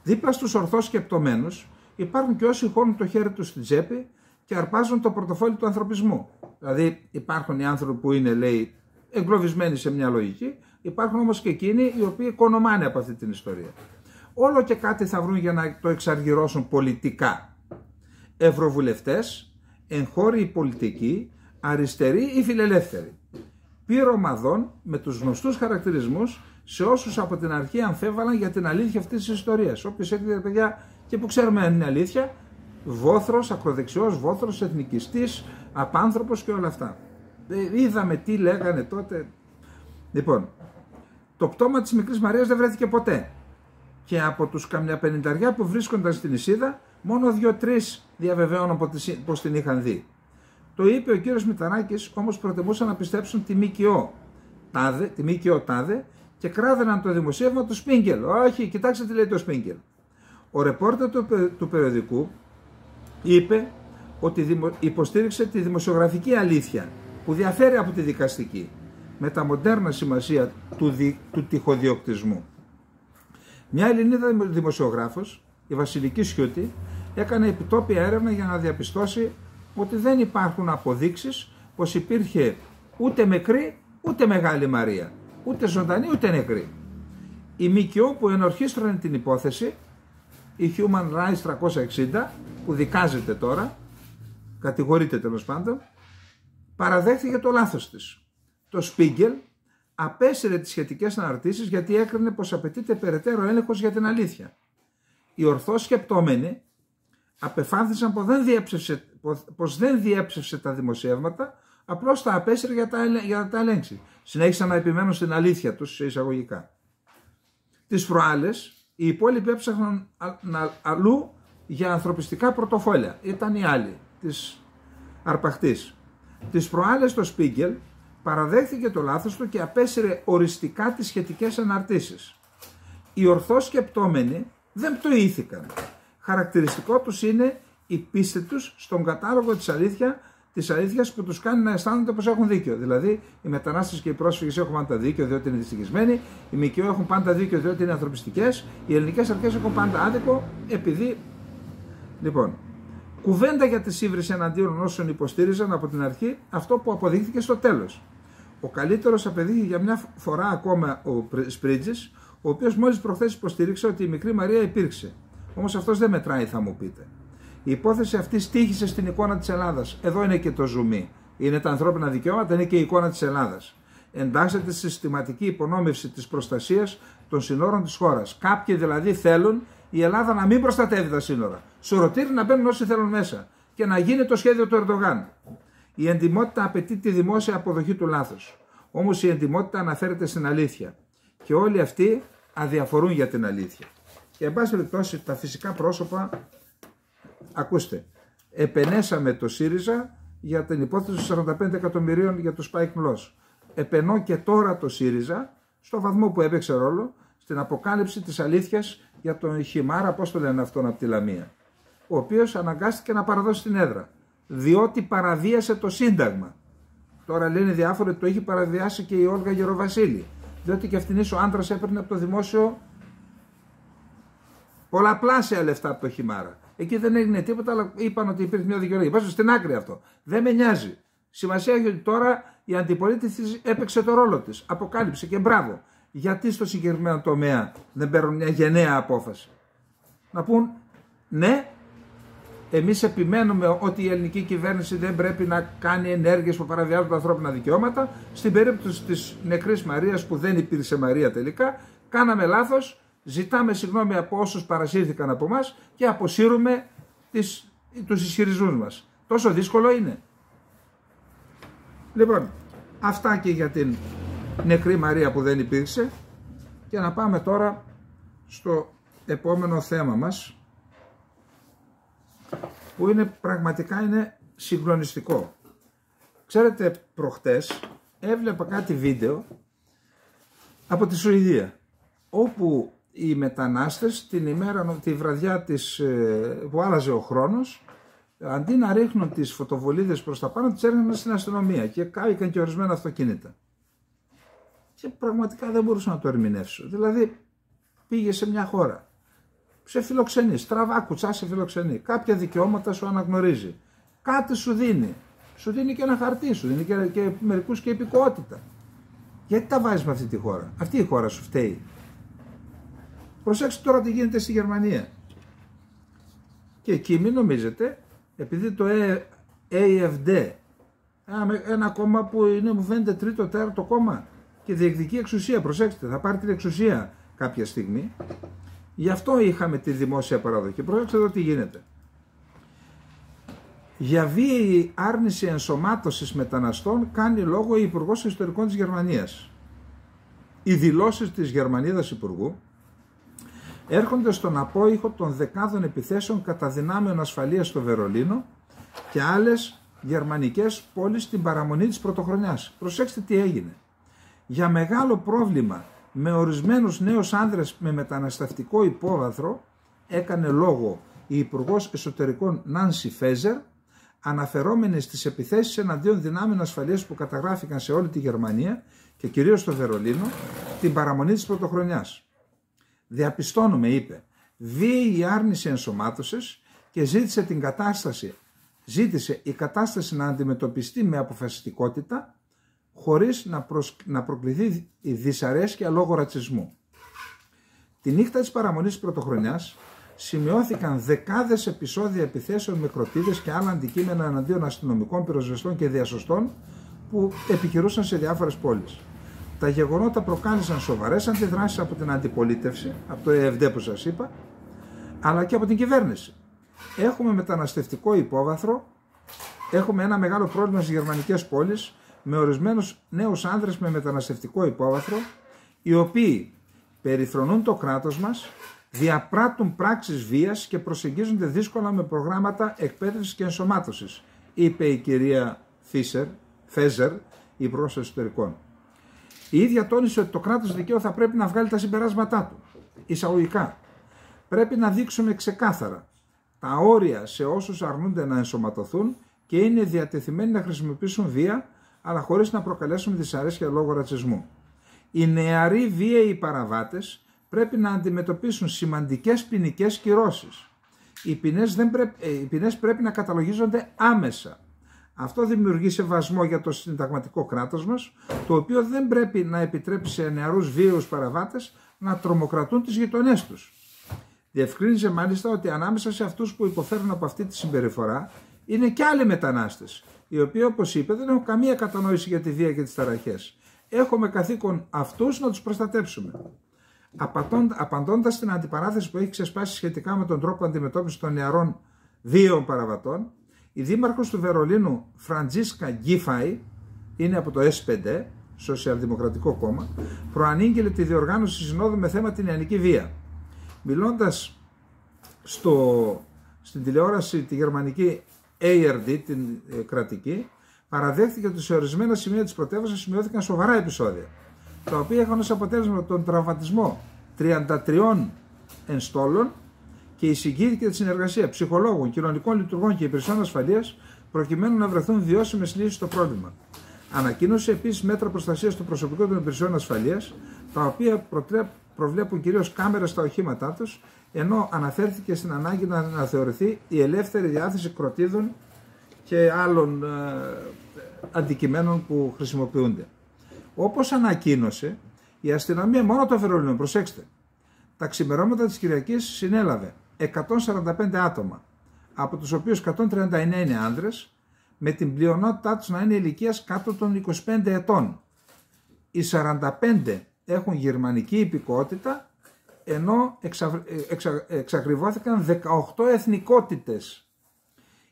Δίπλα στους ορθώς σκεπτομένους υπάρχουν και όσοι χώνουν το χέρι τους στην τσέπη και αρπάζουν το πορτοφόλι του ανθρωπισμού. Δηλαδή υπάρχουν οι άνθρωποι που είναι, λέει, εγκλωβισμένοι σε μια λογική, υπάρχουν όμως και εκείνοι οι οποίοι οικονομάνε από αυτή την ιστορία. Όλο και κάτι θα βρουν για να το εξαργυρώσουν πολιτικά. Ευρωβουλευτές, εγχώριοι πολιτικοί, αριστεροί ή φιλελεύθεροι. Πυρομαδών με τους γνωστούς χαρακτηρισμούς σε όσους από την αρχή αμφέβαλαν για την αλήθεια αυτής της ιστορίας. Όποιος έρχεται, παιδιά, και που ξέρουμε αν είναι αλήθεια, βόθρος, ακροδεξιός, βόθρος, εθνικιστής, απάνθρωπος και όλα αυτά. Είδαμε τι λέγανε τότε. Λοιπόν, το πτώμα της μικρής Μαρίας δεν βρέθηκε ποτέ. Και από τους καμιά 50 που βρίσκονταν στην Ισίδα, μόνο 2-3 διαβεβαίωναν πως την είχαν δει. Το είπε ο κύριος Μητσοτάκης, όμως προτιμούσαν να πιστέψουν τη ΜΚΟ τάδε και κράδαιναν το δημοσίευμα του Σπίγκελ. Όχι, κοιτάξτε τι λέει το Σπίγκελ. Ο ρεπόρτερ του περιοδικού είπε ότι υποστήριξε τη δημοσιογραφική αλήθεια που διαφέρει από τη δικαστική. με τα μοντέρνα σημασία του τυχοδιοκτισμού. Μια Ελληνίδα δημοσιογράφος, η Βασιλική Σιούτη, έκανε επιτόπια έρευνα για να διαπιστώσει ότι δεν υπάρχουν αποδείξεις πως υπήρχε ούτε μικρή ούτε μεγάλη Μαρία, ούτε ζωντανή ούτε νεκρή. Η ΜΚΟ που ενορχίστρωνε την υπόθεση, η Human Rights 360, που δικάζεται τώρα, κατηγορείται τέλος πάντων, παραδέχθηκε το λάθος της. Το Spiegel απέσυρε τις σχετικές αναρτήσεις γιατί έκρινε πως απαιτείται περαιτέρω έλεγχος για την αλήθεια. Οι ορθώς σκεπτόμενοι απεφάνθησαν πως δεν διέψευσε τα δημοσιεύματα, απλώς τα απέσυρε για να τα ελέγξει. Συνέχισαν να επιμένουν στην αλήθεια τους, σε εισαγωγικά. Τις προάλλες, οι υπόλοιποι έψαχναν αλλού για ανθρωπιστικά πρωτοφόλια. Ήταν οι άλλοι, της αρπαχτής. Τις προάλλες το Spiegel παραδέχθηκε το λάθος του και απέσυρε οριστικά τις σχετικές αναρτήσεις. Οι ορθώς σκεπτόμενοι δεν πτωήθηκαν. Χαρακτηριστικό τους είναι η πίστη τους στον κατάλογο της αλήθειας που τους κάνει να αισθάνονται πως έχουν δίκιο. Δηλαδή, οι μετανάστες και οι πρόσφυγες έχουν πάντα δίκιο διότι είναι δυστυχισμένοι, οι ΜΚΟ έχουν πάντα δίκιο διότι είναι ανθρωπιστικές, οι ελληνικές αρχές έχουν πάντα άδικο επειδή. Λοιπόν, κουβέντα για τη σύβριση εναντίον όσων υποστήριζαν από την αρχή αυτό που αποδείχθηκε στο τέλος. Ο καλύτερος απεδείχθηκε για μια φορά ακόμα ο Σπρίτζης, ο οποίος μόλις προχθές υποστήριξε ότι η μικρή Μαρία υπήρξε. Όμως αυτός δεν μετράει, θα μου πείτε. Η υπόθεση αυτή στοίχησε στην εικόνα της Ελλάδας. Εδώ είναι και το ζουμί. Είναι τα ανθρώπινα δικαιώματα, είναι και η εικόνα της Ελλάδας. Εντάσσεται στη συστηματική υπονόμευση της προστασίας των συνόρων της χώρας. Κάποιοι δηλαδή θέλουν η Ελλάδα να μην προστατεύει τα σύνορα. Σωρωτήρι να μπαίνουν όσοι θέλουν μέσα. Και να γίνει το σχέδιο του Ερντογάν. Η εντιμότητα απαιτεί τη δημόσια αποδοχή του λάθους. Όμως η εντιμότητα αναφέρεται στην αλήθεια. Και όλοι αυτοί αδιαφορούν για την αλήθεια. Και εν πάση περιπτώσει τα φυσικά πρόσωπα, ακούστε, επενέσαμε το ΣΥΡΙΖΑ για την υπόθεση των 45 εκατομμυρίων για το Spike Loss. Επενώ και τώρα το ΣΥΡΙΖΑ, στο βαθμό που έπαιξε ρόλο, στην αποκάλυψη της αλήθειας για τον Χιμάρα, πώς το λένε αυτόν από τη Λαμία, ο οποίος αναγκάστηκε να παραδώσει την έδρα, διότι παραβίασε το Σύνταγμα. Τώρα λένε διάφοροι ότι το έχει παραβιάσει και η Όλγα Γεροβασίλη, διότι και αυτήν ο άντρας έπαιρνε από το δημόσιο πολλαπλάσια λεφτά από το Χιμάρα. Εκεί δεν έγινε τίποτα, αλλά είπαν ότι υπήρχε μια δικαιολογία. Βάζω στην άκρη αυτό. Δεν με νοιάζει. Σημασία έχει ότι τώρα η αντιπολίτευση έπαιξε το ρόλο της. Αποκάλυψε και μπράβο. Γιατί στο συγκεκριμένο τομέα δεν παίρνουν μια γενναία απόφαση? Να πούν ναι, εμείς επιμένουμε ότι η ελληνική κυβέρνηση δεν πρέπει να κάνει ενέργειες που παραβιάζουν τα ανθρώπινα δικαιώματα. Στην περίπτωση της νεκρής Μαρίας, που δεν υπήρξε Μαρία τελικά, κάναμε λάθος. Ζητάμε συγγνώμη από όσους παρασύρθηκαν από εμάς και αποσύρουμε τους ισχυρισμούς μας. Τόσο δύσκολο είναι? Λοιπόν, αυτά και για την νεκρή Μαρία που δεν υπήρξε. Και να πάμε τώρα στο επόμενο θέμα μας, που πραγματικά είναι συγκλονιστικό. Ξέρετε, προχτές έβλεπα κάτι βίντεο από τη Σουηδία, όπου οι μετανάστες τη βραδιά που άλλαζε ο χρόνος, αντί να ρίχνουν τις φωτοβολίδες προς τα πάνω, τις έριχναν στην αστυνομία και κάηκαν και ορισμένα αυτοκίνητα. Και πραγματικά δεν μπορούσα να το ερμηνεύσω. Δηλαδή, πήγε σε μια χώρα, σε φιλοξενεί, στραβά κουτσά σε φιλοξενεί, κάποια δικαιώματα σου αναγνωρίζει, κάτι σου δίνει και ένα χαρτί, σου δίνει και μερικούς και υπηκότητα. Γιατί τα βάζεις με αυτή τη χώρα? Αυτή η χώρα σου φταίει? Προσέξτε τώρα τι γίνεται στη Γερμανία. Και εκεί μην νομίζετε, επειδή το AfD, ένα κόμμα που είναι, μου φαίνεται, τρίτο, τέταρτο κόμμα και διεκδικεί εξουσία, προσέξτε, θα πάρει την εξουσία κάποια στιγμή, γι' αυτό είχαμε τη δημόσια παραδοχή. Προσέξτε εδώ τι γίνεται. Για βίαιη άρνηση ενσωμάτωσης μεταναστών κάνει λόγο η Υπουργός Εσωτερικών της Γερμανίας. Οι δηλώσεις της Γερμανίδας Υπουργού έρχονται στον απόϊχο των δεκάδων επιθέσεων κατά δυνάμεων ασφαλείας στο Βερολίνο και άλλες γερμανικές πόλεις στην παραμονή της πρωτοχρονιάς. Προσέξτε τι έγινε. Για μεγάλο πρόβλημα με ορισμένους νέους άνδρες με μεταναστευτικό υπόβαθρο έκανε λόγο η Υπουργός Εσωτερικών Νάνσι Φέζερ, αναφερόμενοι στις επιθέσεις εναντίον δυνάμεων ασφαλείας που καταγράφηκαν σε όλη τη Γερμανία και κυρίως στο Βερολίνο την παραμονή της πρωτοχρονιάς. «Διαπιστώνουμε», είπε, «βίαιη η άρνηση ενσωμάτωσης και ζήτησε η κατάσταση να αντιμετωπιστεί με αποφασιστικότητα χωρίς να προκληθεί η δυσαρέσκεια λόγω ρατσισμού». Τη νύχτα της παραμονής της πρωτοχρονιάς σημειώθηκαν δεκάδες επεισόδια επιθέσεων με κροτίδες και άλλα αντικείμενα εναντίον αστυνομικών, πυροσβεστών και διασωστών που επικαιρούσαν σε διάφορες πόλεις. Τα γεγονότα προκάλεσαν σοβαρές αντιδράσεις από την αντιπολίτευση, από το ΕΕΒΔ που σας είπα, αλλά και από την κυβέρνηση. Έχουμε μεταναστευτικό υπόβαθρο, έχουμε ένα μεγάλο πρόβλημα στις γερμανικές πόλεις με ορισμένους νέους άνδρες με μεταναστευτικό υπόβαθρο, οι οποίοι περιφρονούν το κράτος μας, διαπράττουν πράξεις βίας και προσεγγίζονται δύσκολα με προγράμματα εκπαίδευσης και ενσωμάτωσης, είπε η κυρία Φέζερ, υπουργός εσωτερικών. Η ίδια τόνισε ότι το κράτος δικαίου θα πρέπει να βγάλει τα συμπεράσματά του. Εισαγωγικά, πρέπει να δείξουμε ξεκάθαρα τα όρια σε όσους αρνούνται να ενσωματωθούν και είναι διατεθειμένοι να χρησιμοποιήσουν βία, αλλά χωρίς να προκαλέσουν δυσαρέσκεια λόγω ρατσισμού. Οι νεαροί βίαιοι παραβάτες πρέπει να αντιμετωπίσουν σημαντικές ποινικές κυρώσεις. Οι ποινές πρέπει να καταλογίζονται άμεσα. Αυτό δημιουργεί σεβασμό για το συνταγματικό κράτος μας, το οποίο δεν πρέπει να επιτρέπει σε νεαρούς βίαιους παραβάτες να τρομοκρατούν τις γειτονές τους. Διευκρίνησε μάλιστα ότι ανάμεσα σε αυτούς που υποφέρουν από αυτή τη συμπεριφορά είναι και άλλοι μετανάστες, οι οποίοι, όπως είπε, δεν έχουν καμία κατανόηση για τη βία και τις ταραχές. Έχουμε καθήκον αυτούς να τους προστατέψουμε. Απαντώντας στην αντιπαράθεση που έχει ξεσπάσει σχετικά με τον τρόπο αντιμετώπισης των νεαρών βίαιων παραβατών, η δήμαρχος του Βερολίνου, Φραντζίσκα Γκίφαη, είναι από το S5, Σοσιαλδημοκρατικό Κόμμα, προανήγγειλε τη διοργάνωση συνόδου με θέμα την νεανική βία. Μιλώντας στην τηλεόραση τη γερμανική ARD, την κρατική, παραδέχθηκε ότι σε ορισμένα σημεία της πρωτεύουσας σημειώθηκαν σοβαρά επεισόδια, τα οποία είχαν ως αποτέλεσμα τον τραυματισμό 33 ενστόλων και η συγκήρυξη και τη συνεργασία ψυχολόγων, κοινωνικών λειτουργών και υπηρεσιών ασφαλείας προκειμένου να βρεθούν βιώσιμες λύσεις στο πρόβλημα. Ανακοίνωσε επίσης μέτρα προστασίας του προσωπικού των υπηρεσιών ασφαλείας, τα οποία προβλέπουν κυρίως κάμερες στα οχήματά τους, ενώ αναφέρθηκε στην ανάγκη να θεωρηθεί η ελεύθερη διάθεση κροτίδων και άλλων αντικειμένων που χρησιμοποιούνται. Όπως ανακοίνωσε, η αστυνομία μόνο το Βερολίνο, προσέξτε, τα ξημερώματα της Κυριακής συνέλαβε 145 άτομα, από τους οποίους 139 είναι άνδρες, με την πλειονότητά τους να είναι ηλικίας κάτω των 25 ετών. Οι 45 έχουν γερμανική υπηκότητα, ενώ εξακριβώθηκαν 18 εθνικότητες.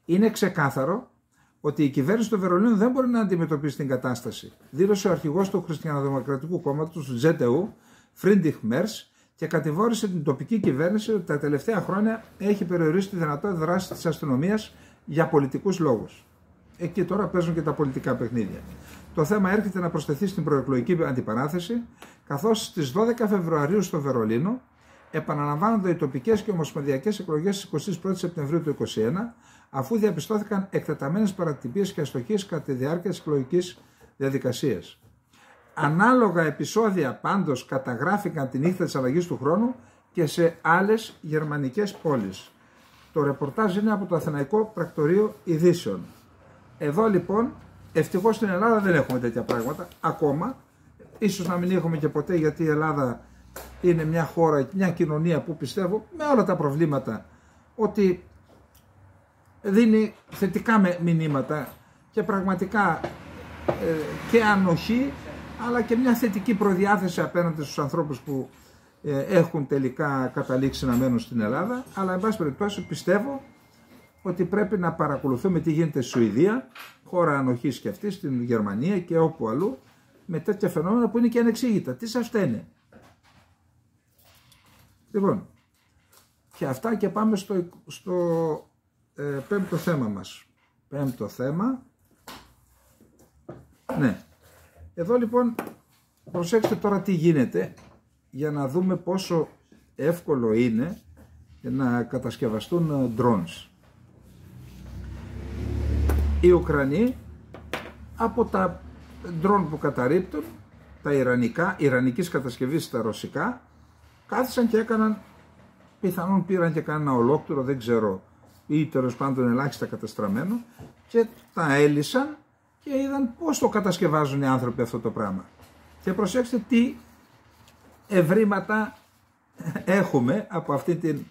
Είναι ξεκάθαρο ότι η κυβέρνηση του Βερολίνου δεν μπορεί να αντιμετωπίσει την κατάσταση, δήλωσε ο αρχηγός του Χριστιανοδημοκρατικού Κόμματος, του ZDU, Φρίντριχ Μέρς, και κατηγόρησε την τοπική κυβέρνηση ότι τα τελευταία χρόνια έχει περιορίσει τη δυνατότητα δράσης της αστυνομίας για πολιτικούς λόγους. Εκεί τώρα παίζουν και τα πολιτικά παιχνίδια. Το θέμα έρχεται να προσθεθεί στην προεκλογική αντιπαράθεση, καθώς στις 12 Φεβρουαρίου στο Βερολίνο επαναλαμβάνονται οι τοπικές και ομοσπονδιακές εκλογές στις 21 Σεπτεμβρίου του 2021, αφού διαπιστώθηκαν εκτεταμένες παρατυπίες και αστοχίες κατά τη διάρκεια της εκλογικής διαδικασίας. Ανάλογα επεισόδια πάντως καταγράφηκαν τη νύχτα της αλλαγής του χρόνου και σε άλλες γερμανικές πόλεις. Το ρεπορτάζ είναι από το Αθηναϊκό Πρακτορείο Ειδήσεων. Εδώ λοιπόν, ευτυχώς στην Ελλάδα δεν έχουμε τέτοια πράγματα ακόμα. Ίσως να μην έχουμε και ποτέ, γιατί η Ελλάδα είναι μια χώρα, μια κοινωνία που πιστεύω με όλα τα προβλήματα ότι δίνει θετικά μηνύματα και πραγματικά και ανοχή, αλλά και μια θετική προδιάθεση απέναντι στους ανθρώπους που έχουν τελικά καταλήξει να μένουν στην Ελλάδα. Αλλά εν πάση περιπτώσει πιστεύω ότι πρέπει να παρακολουθούμε τι γίνεται στη Σουηδία, χώρα ανοχής και αυτή, στην Γερμανία και όπου αλλού, με τέτοια φαινόμενα που είναι και ανεξήγητα. Τι σας φταίνε? Λοιπόν, και αυτά, και πάμε στο πέμπτο θέμα μας. Πέμπτο θέμα. Ναι. Εδώ λοιπόν προσέξτε τώρα τι γίνεται, για να δούμε πόσο εύκολο είναι να κατασκευαστούν drones. οι Ουκρανοί από τα ντρόν που καταρρίπτουν, τα ιρανικής κατασκευής, τα ρωσικά, κάθισαν και έκαναν, πιθανόν πήραν και κανένα ολόκληρο, δεν ξέρω, ή τέλος πάντων ελάχιστα καταστραμμένο, και τα έλυσαν και είδαν πώς το κατασκευάζουν οι άνθρωποι αυτό το πράγμα. Και προσέξτε τι ευρήματα έχουμε από αυτή την...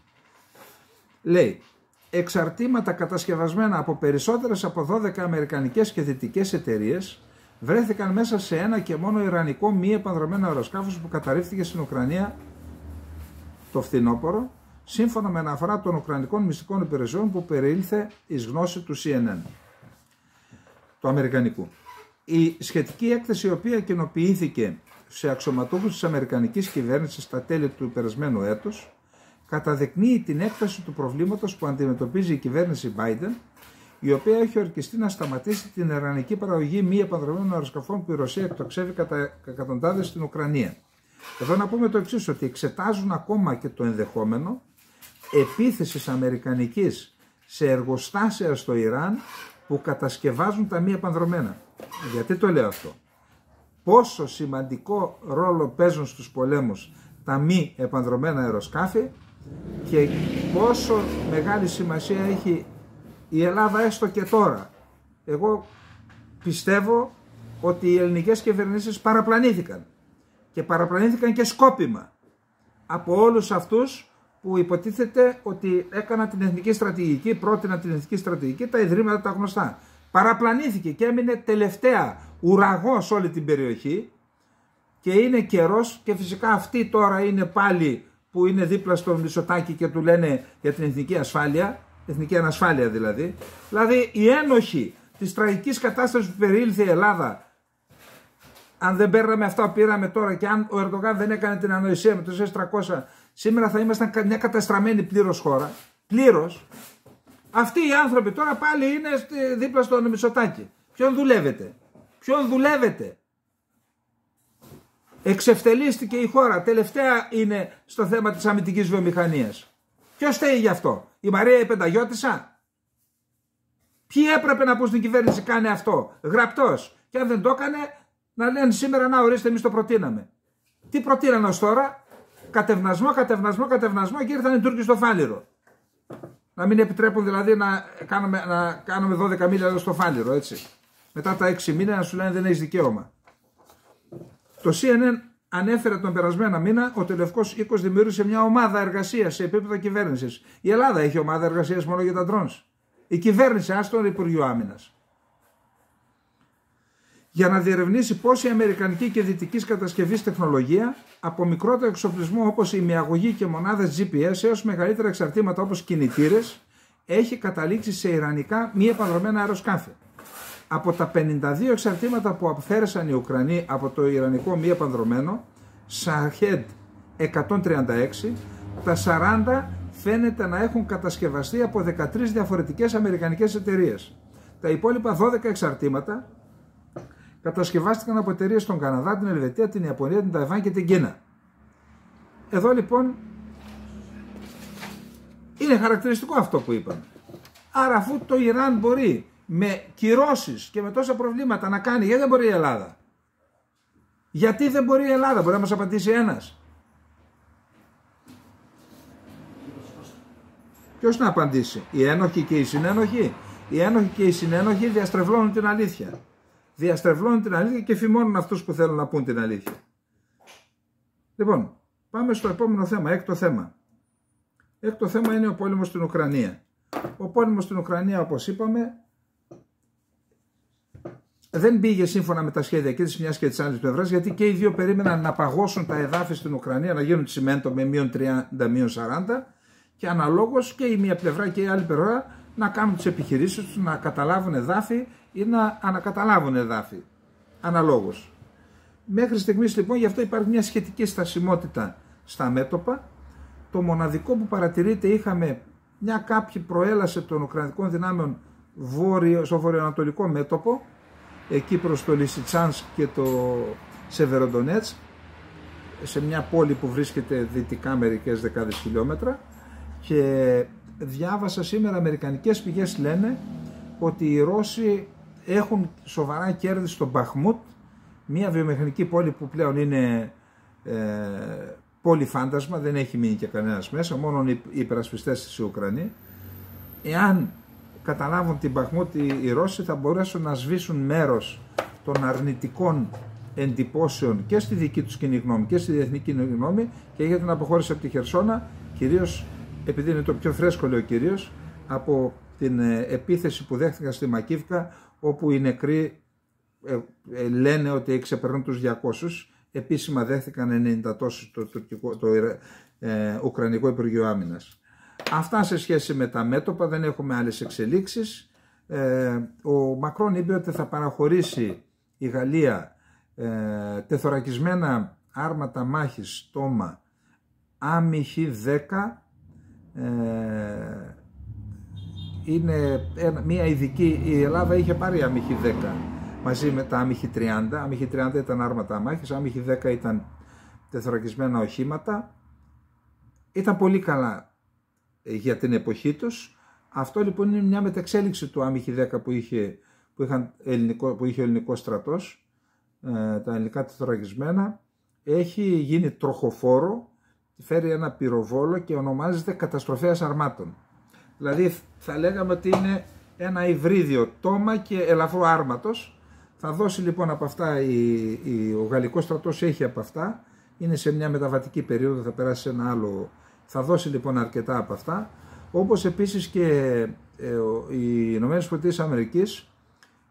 Λέει, εξαρτήματα κατασκευασμένα από περισσότερες από 12 αμερικανικές και δυτικές εταιρείες βρέθηκαν μέσα σε ένα και μόνο ιρανικό μη επανδρωμένο αεροσκάφος που καταρρίφθηκε στην Ουκρανία το φθινόπωρο, σύμφωνα με αναφορά των Ουκρανικών μυστικών υπηρεσιών που περιήλθε εις γνώση του CNN, του αμερικανικού. Η σχετική έκθεση, η οποία κοινοποιήθηκε σε αξιωματούχους της αμερικανικής κυβέρνησης στα τέλη του περασμένου έτους, καταδεικνύει την έκταση του προβλήματος που αντιμετωπίζει η κυβέρνηση Biden, η οποία έχει ορκιστεί να σταματήσει την ιρανική παραγωγή μη επανδρωμένων αεροσκαφών που η Ρωσία εκτοξεύει κατά εκατοντάδες στην Ουκρανία. Εδώ να πούμε το εξής, ότι εξετάζουν ακόμα και το ενδεχόμενο επίθεσης αμερικανικής σε εργοστάσια στο Ιράν που κατασκευάζουν τα μη επανδρωμένα. Γιατί το λέω αυτό? Πόσο σημαντικό ρόλο παίζουν στους πολέμους τα μη επανδρωμένα αεροσκάφη και πόσο μεγάλη σημασία έχει η Ελλάδα έστω και τώρα. Εγώ πιστεύω ότι οι ελληνικές κυβερνήσεις παραπλανήθηκαν και παραπλανήθηκαν και σκόπιμα από όλους αυτούς που υποτίθεται ότι έκαναν την εθνική στρατηγική, πρότειναν την εθνική στρατηγική, τα ιδρύματα τα γνωστά. Παραπλανήθηκε και έμεινε τελευταία ουραγό σε όλη την περιοχή και είναι καιρός, και φυσικά αυτοί τώρα είναι πάλι που είναι δίπλα στον Μητσοτάκη και του λένε για την εθνική ασφάλεια, εθνική ανασφάλεια δηλαδή. Δηλαδή οι ένοχοι της τραγικής κατάστασης που περιήλθε η Ελλάδα, αν δεν παίρναμε αυτά που πήραμε τώρα και αν ο Ερντογάν δεν έκανε την ανοησία με το S-300, σήμερα θα ήμασταν μια καταστραμμένη πλήρως χώρα. Πλήρως. Αυτοί οι άνθρωποι τώρα πάλι είναι δίπλα στον Μητσοτάκη. Ποιον δουλεύετε? Ποιον δουλεύετε? Εξευτελίστηκε η χώρα. Τελευταία είναι στο θέμα της αμυντικής βιομηχανίας. Ποιος φταίει γι' αυτό? Η Μαρία η Πενταγιώτισσα? Ποιοι έπρεπε να πούν στην κυβέρνηση κάνε αυτό? Γραπτός. Και αν δεν το έκανε, να λένε σήμερα να ορίστε, εμείς το προτείναμε. Τι προτείνανε ως τώρα? Κατευνασμό και ήρθαν οι Τούρκοι στο Φάληρο. Να μην επιτρέπουν δηλαδή να κάνουμε 12 μίλια εδώ στο Φάληρο, έτσι. Μετά τα 6 μήνες να σου λένε δεν έχεις δικαίωμα. Το CNN ανέφερε τον περασμένο μήνα ότι ο Λευκός Οίκος δημιούργησε μια ομάδα εργασίας σε επίπεδο κυβέρνησης. Η Ελλάδα έχει ομάδα εργασίας μόνο για τα drones. Η κυβέρνηση, άστον Υπουργείο Άμυνας. Για να διερευνήσει πώς η αμερικανική και δυτικής κατασκευής τεχνολογία, από μικρότερο εξοπλισμό όπως η ημιαγωγή και μονάδες GPS έως μεγαλύτερα εξαρτήματα όπως κινητήρες, έχει καταλήξει σε ιρανικά μη επανδρωμένα αεροσκάφη. Από τα 52 εξαρτήματα που αφαίρεσαν οι Ουκρανοί από το ιρανικό μη επανδρωμένο, Shahed 136, τα 40 φαίνεται να έχουν κατασκευαστεί από 13 διαφορετικές αμερικανικές εταιρείες. Τα υπόλοιπα 12 εξαρτήματα κατασκευάστηκαν από εταιρείες στον Καναδά, την Ελβετία, την Ιαπωνία, την Ταϊβάν και την Κίνα. Εδώ λοιπόν είναι χαρακτηριστικό αυτό που είπαμε. Άρα αφού το Ιράν μπορεί με κυρώσεις και με τόσα προβλήματα να κάνει, γιατί δεν μπορεί η Ελλάδα? Γιατί δεν μπορεί η Ελλάδα? Μπορεί να μας απαντήσει ένας? Ποιος να απαντήσει? Οι ένοχοι και οι συνένοχοι? Οι ένοχοι και οι συνένοχοι διαστρεβλώνουν την αλήθεια. Διαστρεβλώνουν την αλήθεια και φημώνουν αυτούς που θέλουν να πούν την αλήθεια. Λοιπόν, πάμε στο επόμενο θέμα, έκτο θέμα. Έκτο θέμα είναι ο πόλεμος στην Ουκρανία. Ο πόλεμος στην Ουκρανία, όπως είπαμε, δεν πήγε σύμφωνα με τα σχέδια και της μιας και της άλλης πλευράς, γιατί και οι δύο περίμεναν να παγώσουν τα εδάφη στην Ουκρανία, να γίνουν τσιμέντο με -30, -40, και αναλόγως και η μία πλευρά και η άλλη πλευρά να κάνουν τις επιχειρήσεις τους, να καταλάβουν εδάφη ή να ανακαταλάβουν εδάφη. Αναλόγως. Μέχρι στιγμής λοιπόν γι' αυτό υπάρχει μια σχετική στασιμότητα στα μέτωπα. Το μοναδικό που παρατηρείται, είχαμε μια κάποια προέλαση των Ουκρανικών δυνάμεων στο βορειοανατολικό μέτωπο, εκεί προς το Λισιτσάνσκ και το Σεβεροντονέτσκ, σε μια πόλη που βρίσκεται δυτικά μερικές δεκάδες χιλιόμετρα, και διάβασα σήμερα αμερικανικές πηγές λένε ότι οι Ρώσοι έχουν σοβαρά κέρδη στο Μπαχμούτ, μια βιομηχανική πόλη που πλέον είναι πόλη φάντασμα, δεν έχει μείνει και κανένας μέσα, μόνο οι υπερασπιστές της Ουκρανίας. Εάν καταλάβουν την Μπαχμούτ οι Ρώσοι, θα μπορέσουν να σβήσουν μέρος των αρνητικών εντυπώσεων και στη δική τους κοινή γνώμη και στη διεθνή κοινή γνώμη και για την αποχώρηση από τη Χερσόνα, κυρίως επειδή είναι το πιο φρέσκο, λέει ο κύριος, από την επίθεση που δέχτηκαν στη Μακίβκα, όπου οι νεκροί λένε ότι ξεπερνούν τους 200, επίσημα δέχτηκαν 90 τόσους το Ουκρανικό Υπουργείο Άμυνας. Αυτά σε σχέση με τα μέτωπα, δεν έχουμε άλλες εξελίξεις. Ο Μακρόν είπε ότι θα παραχωρήσει η Γαλλία τεθωρακισμένα άρματα μάχης στόμα ΑΜΧ-10, είναι μια ειδική, η Ελλάδα είχε πάρει ΑΜΧ-10 μαζί με τα ΑΜΧ-30, ΑΜΧ-30 ήταν άρματα μάχης, ΑΜΧ-10 ήταν τεθωρακισμένα οχήματα, ήταν πολύ καλά για την εποχή τους. Αυτό λοιπόν είναι μια μεταξέλιξη του ΑΜΧ-10 που είχε ο ελληνικός στρατός, τα ελληνικά τεθωρακισμένα, έχει γίνει τροχοφόρο, φέρει ένα πυροβόλο και ονομάζεται καταστροφέας αρμάτων. Δηλαδή θα λέγαμε ότι είναι ένα υβρίδιο τόμα και ελαφρό άρματος. Θα δώσει λοιπόν από αυτά, ο γαλλικός στρατός έχει από αυτά, είναι σε μια μεταβατική περίοδο, θα περάσει σε ένα άλλο, θα δώσει λοιπόν αρκετά από αυτά. Όπως επίσης και οι ΗΠΑ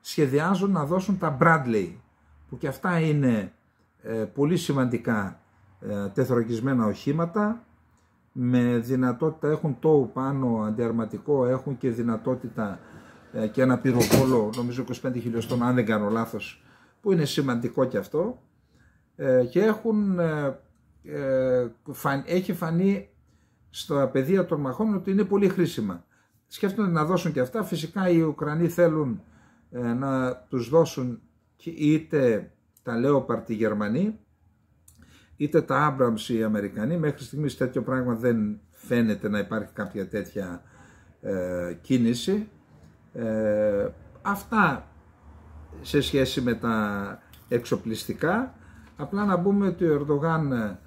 σχεδιάζουν να δώσουν τα Bradley, που και αυτά είναι πολύ σημαντικά τεθωρακισμένα οχήματα, με δυνατότητα, έχουν τόου πάνω αντιαρματικό, έχουν και δυνατότητα και ένα πυροβόλο, νομίζω 25 χιλιοστών αν δεν κάνω λάθος, που είναι σημαντικό και αυτό, και έχει φανεί στα πεδία των μαχών ότι είναι πολύ χρήσιμα. Σκέφτονται να δώσουν και αυτά. Φυσικά οι Ουκρανοί θέλουν να τους δώσουν είτε τα Λέοπαρτ οι Γερμανοί, είτε τα Abrams οι Αμερικανοί. Μέχρι στιγμής τέτοιο πράγμα δεν φαίνεται να υπάρχει κάποια τέτοια κίνηση. Αυτά σε σχέση με τα εξοπλιστικά. Απλά να πούμε ότι ο Ερντογάν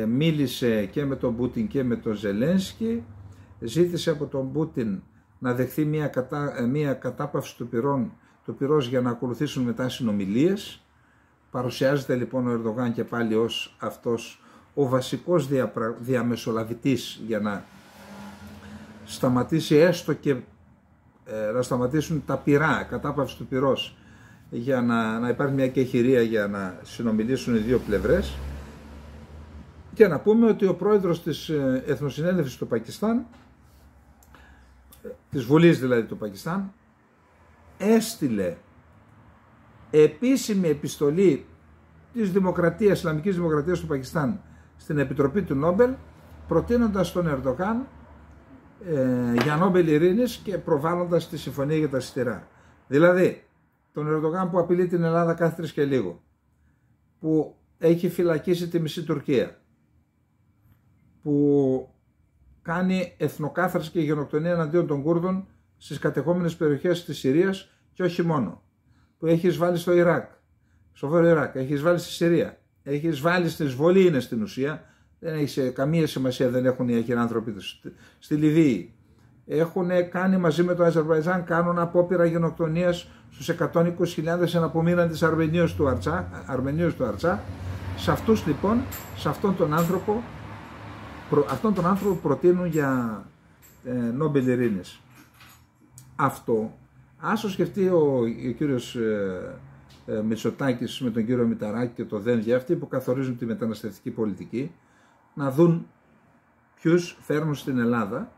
μίλησε και με τον Πούτιν και με τον Ζελένσκι, ζήτησε από τον Πούτιν να δεχθεί μια κατάπαυση του πυρός για να ακολουθήσουν μετά συνομιλίες. Παρουσιάζεται λοιπόν ο Ερντογάν και πάλι ως αυτός ο βασικός διαμεσολαβητής για να σταματήσει έστω και να σταματήσουν τα πυρά, κατάπαυση του πυρός, για να υπάρχει μια κεχηρία για να συνομιλήσουν οι δύο πλευρές. Και να πούμε ότι ο πρόεδρος της Εθνοσυνέλευσης του Πακιστάν, της Βουλής δηλαδή του Πακιστάν, έστειλε επίσημη επιστολή της Ισλαμικής Δημοκρατίας του Πακιστάν στην Επιτροπή του Νόμπελ, προτείνοντας τον Ερντογάν για Νόμπελ Ειρήνης και προβάλλοντας τη συμφωνία για τα σιτηρά. Δηλαδή, τον Ερντογάν που απειλεί την Ελλάδα κάθε 3 και λίγο, που έχει φυλακίσει τη μισή Τουρκία, που κάνει εθνοκάθαρση και γενοκτονία εναντίον των Κούρδων στις κατεχόμενες περιοχές της Συρίας και όχι μόνο, που έχει εισβάλει στο Ιράκ, στο Βόρειο Ιράκ, έχει εισβάλει στη Συρία, έχει εισβάλει στην εισβολή, είναι στην ουσία, δεν έχει καμία σημασία, δεν έχουν οι αγιράνθρωποι τους, στη Λιβύη. Έχουν κάνει μαζί με το Αζερβαϊτζάν, κάνουν απόπειρα γενοκτονίας στους 120.000 εναπομείναντες Αρμενίους του Αρτσά. Σε αυτούς λοιπόν, σε αυτόν τον άνθρωπο προτείνουν για Νόμπελ Ειρήνης. Αυτό, ας το σκεφτεί ο κύριος Μητσοτάκης με τον κύριο Μηταράκη και το Δένδια, αυτοί που καθορίζουν τη μεταναστευτική πολιτική, να δουν ποιους φέρνουν στην Ελλάδα,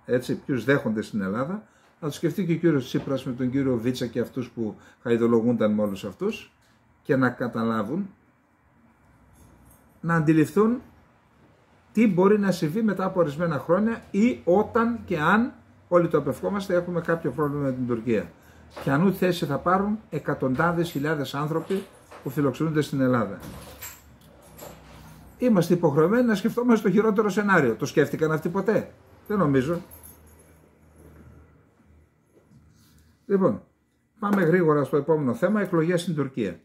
έτσι, ποιους δέχονται στην Ελλάδα. Να το σκεφτεί και ο κύριος Τσίπρας με τον κύριο Βίτσα και αυτούς που χαϊδολογούνταν με όλους αυτούς, και να καταλάβουν, να αντιληφθούν τι μπορεί να συμβεί μετά από ορισμένα χρόνια ή όταν και αν, όλοι το απευχόμαστε, έχουμε κάποιο πρόβλημα με την Τουρκία. Ποιανού θέση θα πάρουν εκατοντάδες χιλιάδες άνθρωποι που φιλοξενούνται στην Ελλάδα. Είμαστε υποχρεωμένοι να σκεφτόμαστε το χειρότερο σενάριο. Το σκέφτηκαν αυτοί ποτέ? Δεν νομίζω. Λοιπόν, πάμε γρήγορα στο επόμενο θέμα, εκλογές στην Τουρκία.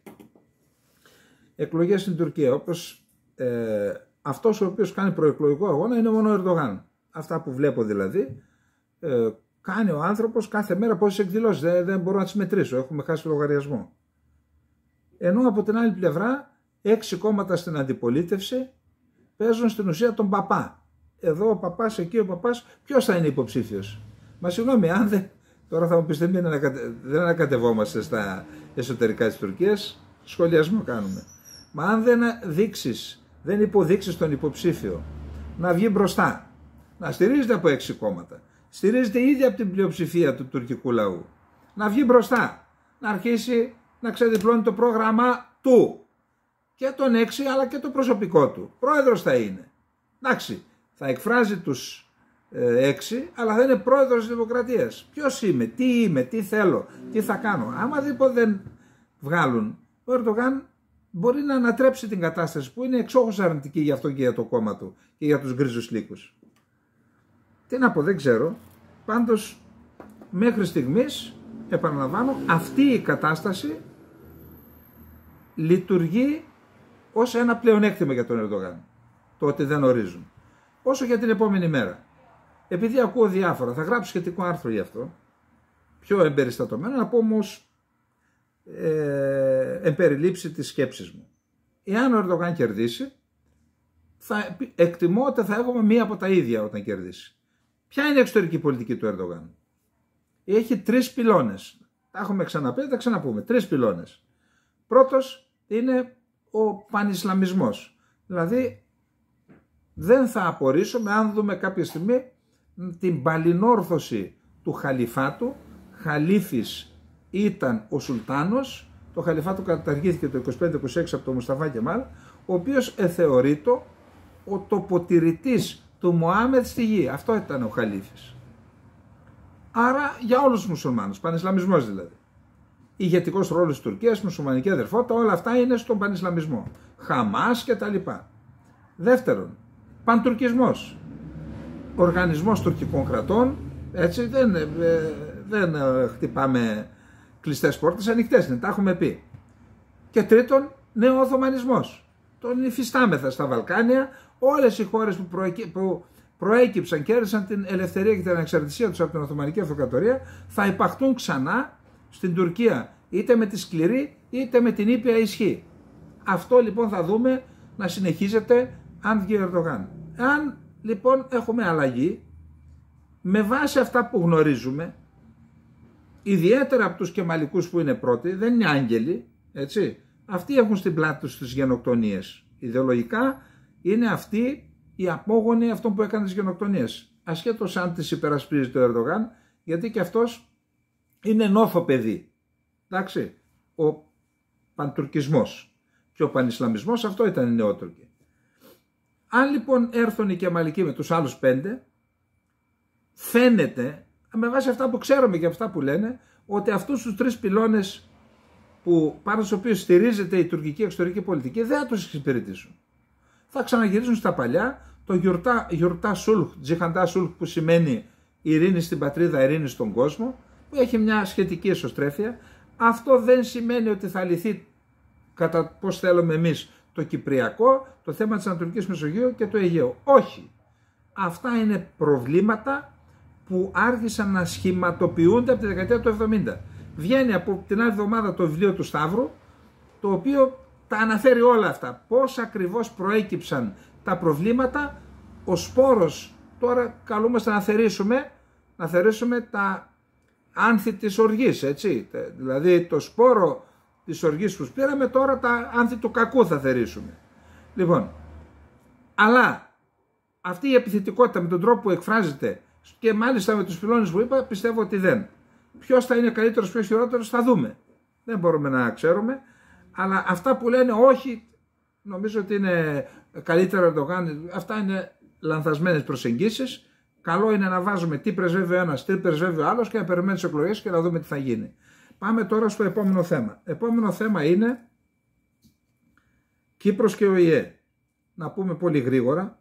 Εκλογές στην Τουρκία, όπως αυτός ο οποίος κάνει προεκλογικό αγώνα είναι μόνο ο Ερντογάν. Αυτά που βλέπω δηλαδή, κάνει ο άνθρωπος κάθε μέρα πόσες εκδηλώσεις, δεν μπορώ να τις μετρήσω, έχουμε χάσει το λογαριασμό. Ενώ από την άλλη πλευρά, 6 κόμματα στην αντιπολίτευση παίζουν στην ουσία τον παπά. Εδώ ο παπάς, εκεί ο παπάς, ποιος θα είναι υποψήφιος? Μα συγγνώμη, αν δεν... Τώρα θα μου πεις δεν ανακατευόμαστε στα εσωτερικά της Τουρκίας, σχολιασμό κάνουμε. Μα αν δεν υποδείξεις τον υποψήφιο να βγει μπροστά, να στηρίζεται από 6 κόμματα, στηρίζεται ήδη από την πλειοψηφία του τουρκικού λαού, να βγει μπροστά, να αρχίσει να ξεδιπλώνει το πρόγραμμα του και τον 6 αλλά και το προσωπικό του. Πρόεδρος θα είναι. Εντάξει, θα εκφράζει τους 6, αλλά θα είναι πρόεδρος της Δημοκρατίας. Ποιος είμαι, τι θέλω, τι θα κάνω. Άμα δεν βγάλουν, ο Ερντογάν μπορεί να ανατρέψει την κατάσταση που είναι εξόχως αρνητική για αυτό και για το κόμμα του και για τους γκρίζους λύκους. Τι να πω, δεν ξέρω. Πάντως, μέχρι στιγμής, επαναλαμβάνω, αυτή η κατάσταση λειτουργεί ως ένα πλεονέκτημα για τον Ερντογάν. Το ότι δεν ορίζουν. Όσο για την επόμενη μέρα. Επειδή ακούω διάφορα, θα γράψω σχετικό άρθρο γι' αυτό, πιο εμπεριστατωμένο, να πω όμως εμπεριλήψει τις σκέψεις μου. Εάν ο Ερντογάν κερδίσει, εκτιμώ ότι θα έχουμε μία από τα ίδια όταν κερδίσει. Ποια είναι η εξωτερική πολιτική του Ερντογάν? Έχει 3 πυλώνες. Τα έχουμε ξαναπεί, τα ξαναπούμε. 3 πυλώνες. Πρώτος είναι ο πανισλαμισμός. Δηλαδή, δεν θα απορρίσουμε αν δούμε κάποια στιγμή την παλινόρθωση του χαλιφάτου. Χαλίφης ήταν ο Σουλτάνος, το χαλιφάτο καταργήθηκε το 25-26 από τον Μουσταφά Κεμάλ, ο οποίος εθεωρείτο ο τοποτηρητής του Μωάμεθ στη γη. Αυτό ήταν ο Χαλίφης. Άρα για όλους τους μουσουλμάνους, πανισλαμισμός δηλαδή. Ηγετικός ρόλος της Τουρκίας, μουσουλμανική αδερφότητα, όλα αυτά είναι στον πανισλαμισμό. Χαμάς και τα λοιπά. Δεύτερον, παντουρκισμός. Οργανισμός τουρκικών κρατών, έτσι δεν χτυπάμε κλειστές πόρτες, ανοιχτές είναι, τα έχουμε πει. Και τρίτον, νεοοθωμανισμός. Τον υφιστάμεθα στα Βαλκάνια, όλες οι χώρες που προέκυψαν και έδωσαν την ελευθερία και την ανεξαρτησία τους από την Οθωμανική Αυτοκρατορία θα υπαχτούν ξανά στην Τουρκία, είτε με τη σκληρή είτε με την ήπια ισχύ. Αυτό λοιπόν θα δούμε να συνεχίζεται αν βγει ο Ερντογάν. Αν λοιπόν έχουμε αλλαγή, με βάση αυτά που γνωρίζουμε, ιδιαίτερα από τους κεμαλικούς που είναι πρώτοι, δεν είναι άγγελοι, έτσι, αυτοί έχουν στην πλάτη τους τις γενοκτονίες. Ιδεολογικά είναι αυτοί οι απόγονοι αυτών που έκαναν τις γενοκτονίες. Ασχέτως αν τις υπερασπίζει το Ερντογάν, γιατί και αυτός είναι νόφο παιδί. Εντάξει, ο παντουρκισμός και ο πανισλαμισμός, αυτό ήταν οι νεότουρκοι. Αν λοιπόν έρθουν οι κεμαλικοί με τους άλλους 5, φαίνεται, με βάση αυτά που ξέρουμε και αυτά που λένε, ότι αυτούς τους 3 πυλώνες που πάνω στους οποίους στηρίζεται η τουρκική εξωτερική πολιτική δεν θα τους εξυπηρετήσουν. Θα ξαναγυρίσουν στα παλιά, το γιουρτά σούλχ, τζιχαντά σούλχ, που σημαίνει ειρήνη στην πατρίδα, ειρήνη στον κόσμο, που έχει μια σχετική εσωστρέφεια. Αυτό δεν σημαίνει ότι θα λυθεί κατά πώς θέλουμε εμείς το Κυπριακό, το θέμα της Ανατολικής Μεσογείου και το Αιγαίο. Όχι. Αυτά είναι προβλήματα που άρχισαν να σχηματοποιούνται από τη δεκαετία του 70. Βγαίνει από την άλλη εβδομάδα το βιβλίο του Σταύρου, το οποίο τα αναφέρει όλα αυτά. Πώς ακριβώς προέκυψαν τα προβλήματα, ο σπόρος, τώρα καλούμαστε να θερήσουμε τα άνθη της οργής, έτσι. Δηλαδή το σπόρο της οργής που πήραμε, τώρα τα άνθη του κακού θα θερήσουμε. Λοιπόν, αλλά αυτή η επιθετικότητα με τον τρόπο που εκφράζεται και μάλιστα με τους πυλώνες που είπα, πιστεύω ότι δεν. Ποιος θα είναι καλύτερος, ποιος χειρότερος, θα δούμε. Δεν μπορούμε να ξέρουμε, αλλά αυτά που λένε όχι, νομίζω ότι είναι καλύτερο Ερντογάν, αυτά είναι λανθασμένες προσεγγίσεις. Καλό είναι να βάζουμε τι πρεσβεύει ο ένας, τι πρεσβεύει ο άλλος και να περιμένουμε τις εκλογές και να δούμε τι θα γίνει. Πάμε τώρα στο επόμενο θέμα. Επόμενο θέμα είναι Κύπρος και ΟΗΕ. Να πούμε πολύ γρήγορα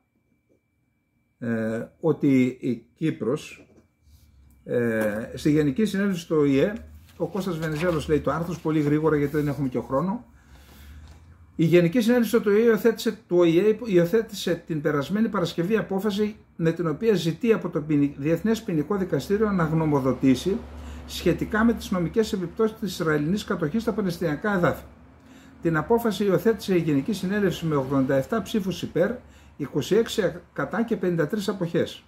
ότι η Κύπρος Στη Γενική Συνέλευση του ΟΗΕ, ο Κώστας Βενιζέλος λέει το άρθρο πολύ γρήγορα γιατί δεν έχουμε και χρόνο. Η Γενική Συνέλευση του ΟΗΕ υιοθέτησε την περασμένη Παρασκευή απόφαση με την οποία ζητεί από το Διεθνές Ποινικό Δικαστήριο να γνωμοδοτήσει σχετικά με τις νομικές επιπτώσεις της Ισραηλινής κατοχής στα Παλαιστινιακά εδάφη. Την απόφαση υιοθέτησε η Γενική Συνέλευση με 87 ψήφους υπέρ, 26 κατά και 53 αποχές.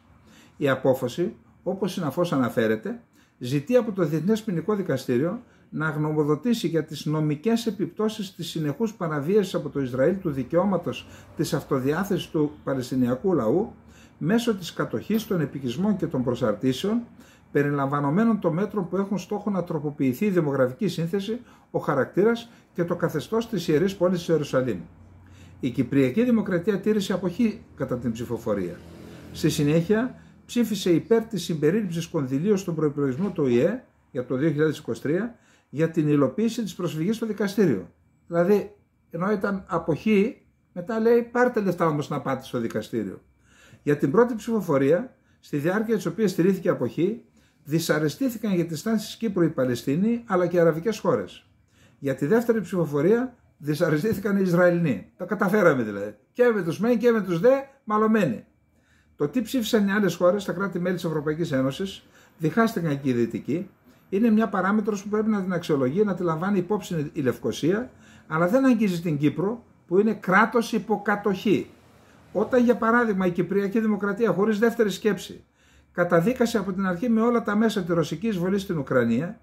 Η απόφαση, όπως συναφώς αναφέρεται, ζητεί από το Διεθνές Ποινικό Δικαστήριο να γνωμοδοτήσει για τις νομικές επιπτώσεις της συνεχούς παραβίασης από το Ισραήλ του δικαιώματος της αυτοδιάθεσης του Παλαιστινιακού λαού μέσω της κατοχής, των επικισμών και των προσαρτήσεων, περιλαμβανομένων των μέτρων που έχουν στόχο να τροποποιηθεί η δημογραφική σύνθεση, ο χαρακτήρας και το καθεστώς της Ιερής Πόλης της Ιερουσαλήμ. Η Κυπριακή Δημοκρατία τήρησε αποχή κατά την ψηφοφορία. Στη συνέχεια ψήφισε υπέρ της συμπερίληψης κονδυλίων στον προϋπολογισμό του ΟΗΕ για το 2023 για την υλοποίηση της προσφυγής στο δικαστήριο. Δηλαδή, ενώ ήταν αποχή, μετά λέει πάρτε λεφτά όμως να πάτε στο δικαστήριο. Για την πρώτη ψηφοφορία, στη διάρκεια της οποίας στηρίθηκε αποχή, δυσαρεστήθηκαν για τη στάση της Κύπρου οι Παλαιστίνοι αλλά και οι αραβικές χώρες. Για τη δεύτερη ψηφοφορία δυσαρεστήθηκαν οι Ισραηλινοί. Τα καταφέραμε δηλαδή. Και με τους μεν και με τους δε μαλωμένοι. Το τι ψήφισαν οι άλλες χώρες, τα κράτη-μέλη της Ευρωπαϊκής Ένωσης, διχάστηκαν και οι Δυτικοί, είναι μια παράμετρος που πρέπει να την αξιολογεί, να τη λαμβάνει υπόψη η Λευκοσία, αλλά δεν αγγίζει την Κύπρο που είναι κράτος υποκατοχή. Όταν για παράδειγμα η Κυπριακή Δημοκρατία χωρίς δεύτερη σκέψη καταδίκασε από την αρχή με όλα τα μέσα τη ρωσική εισβολή στην Ουκρανία,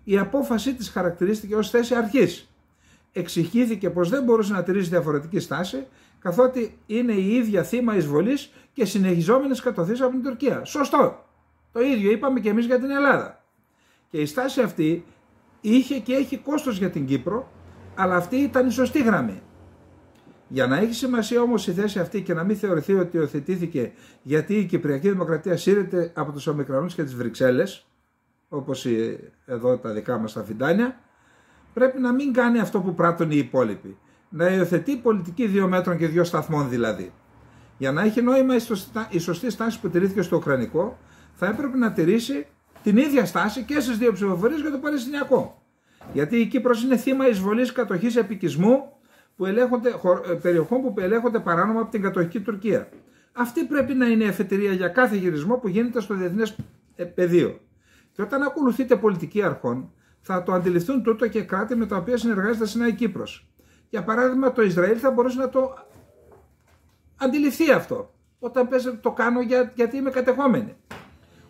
η απόφασή της χαρακτηρίστηκε ως θέση αρχής. Εξηγήθηκε πως δεν μπορούσε να τηρήσει διαφορετική στάση, καθότι είναι η ίδια θύμα εισβολής και συνεχιζόμενες κατοχές από την Τουρκία. Σωστό. Το ίδιο είπαμε και εμείς για την Ελλάδα. Και η στάση αυτή είχε και έχει κόστος για την Κύπρο, αλλά αυτή ήταν η σωστή γραμμή. Για να έχει σημασία όμως η θέση αυτή και να μην θεωρηθεί ότι υιοθετήθηκε γιατί η Κυπριακή Δημοκρατία σύρεται από τους Ομικρανούς και τις Βρυξέλλες, όπως εδώ τα δικά μας τα φιντάνια, πρέπει να μην κάνει αυτό που πράττουν οι υπόλοιποι. Να υιοθετεί πολιτική 2 μέτρων και 2 σταθμών δηλαδή. Για να έχει νόημα η σωστή στάση που τηρήθηκε στο Ουκρανικό, θα έπρεπε να τηρήσει την ίδια στάση και στις 2 ψηφοφορίες για το Παλαιστινιακό. Γιατί η Κύπρος είναι θύμα εισβολής, κατοχής, επικισμού περιοχών που ελέγχονται παράνομα από την κατοχική Τουρκία. Αυτή πρέπει να είναι η αφετηρία για κάθε γυρισμό που γίνεται στο διεθνές πεδίο. Και όταν ακολουθείτε πολιτική αρχών, θα το αντιληφθούν τούτο και κράτη με τα οποία συνεργάζεται συχνά η Κύπρος. Για παράδειγμα, το Ισραήλ θα μπορούσε να το αντιληφθεί αυτό. Όταν πες το κάνω γιατί είμαι κατεχόμενη.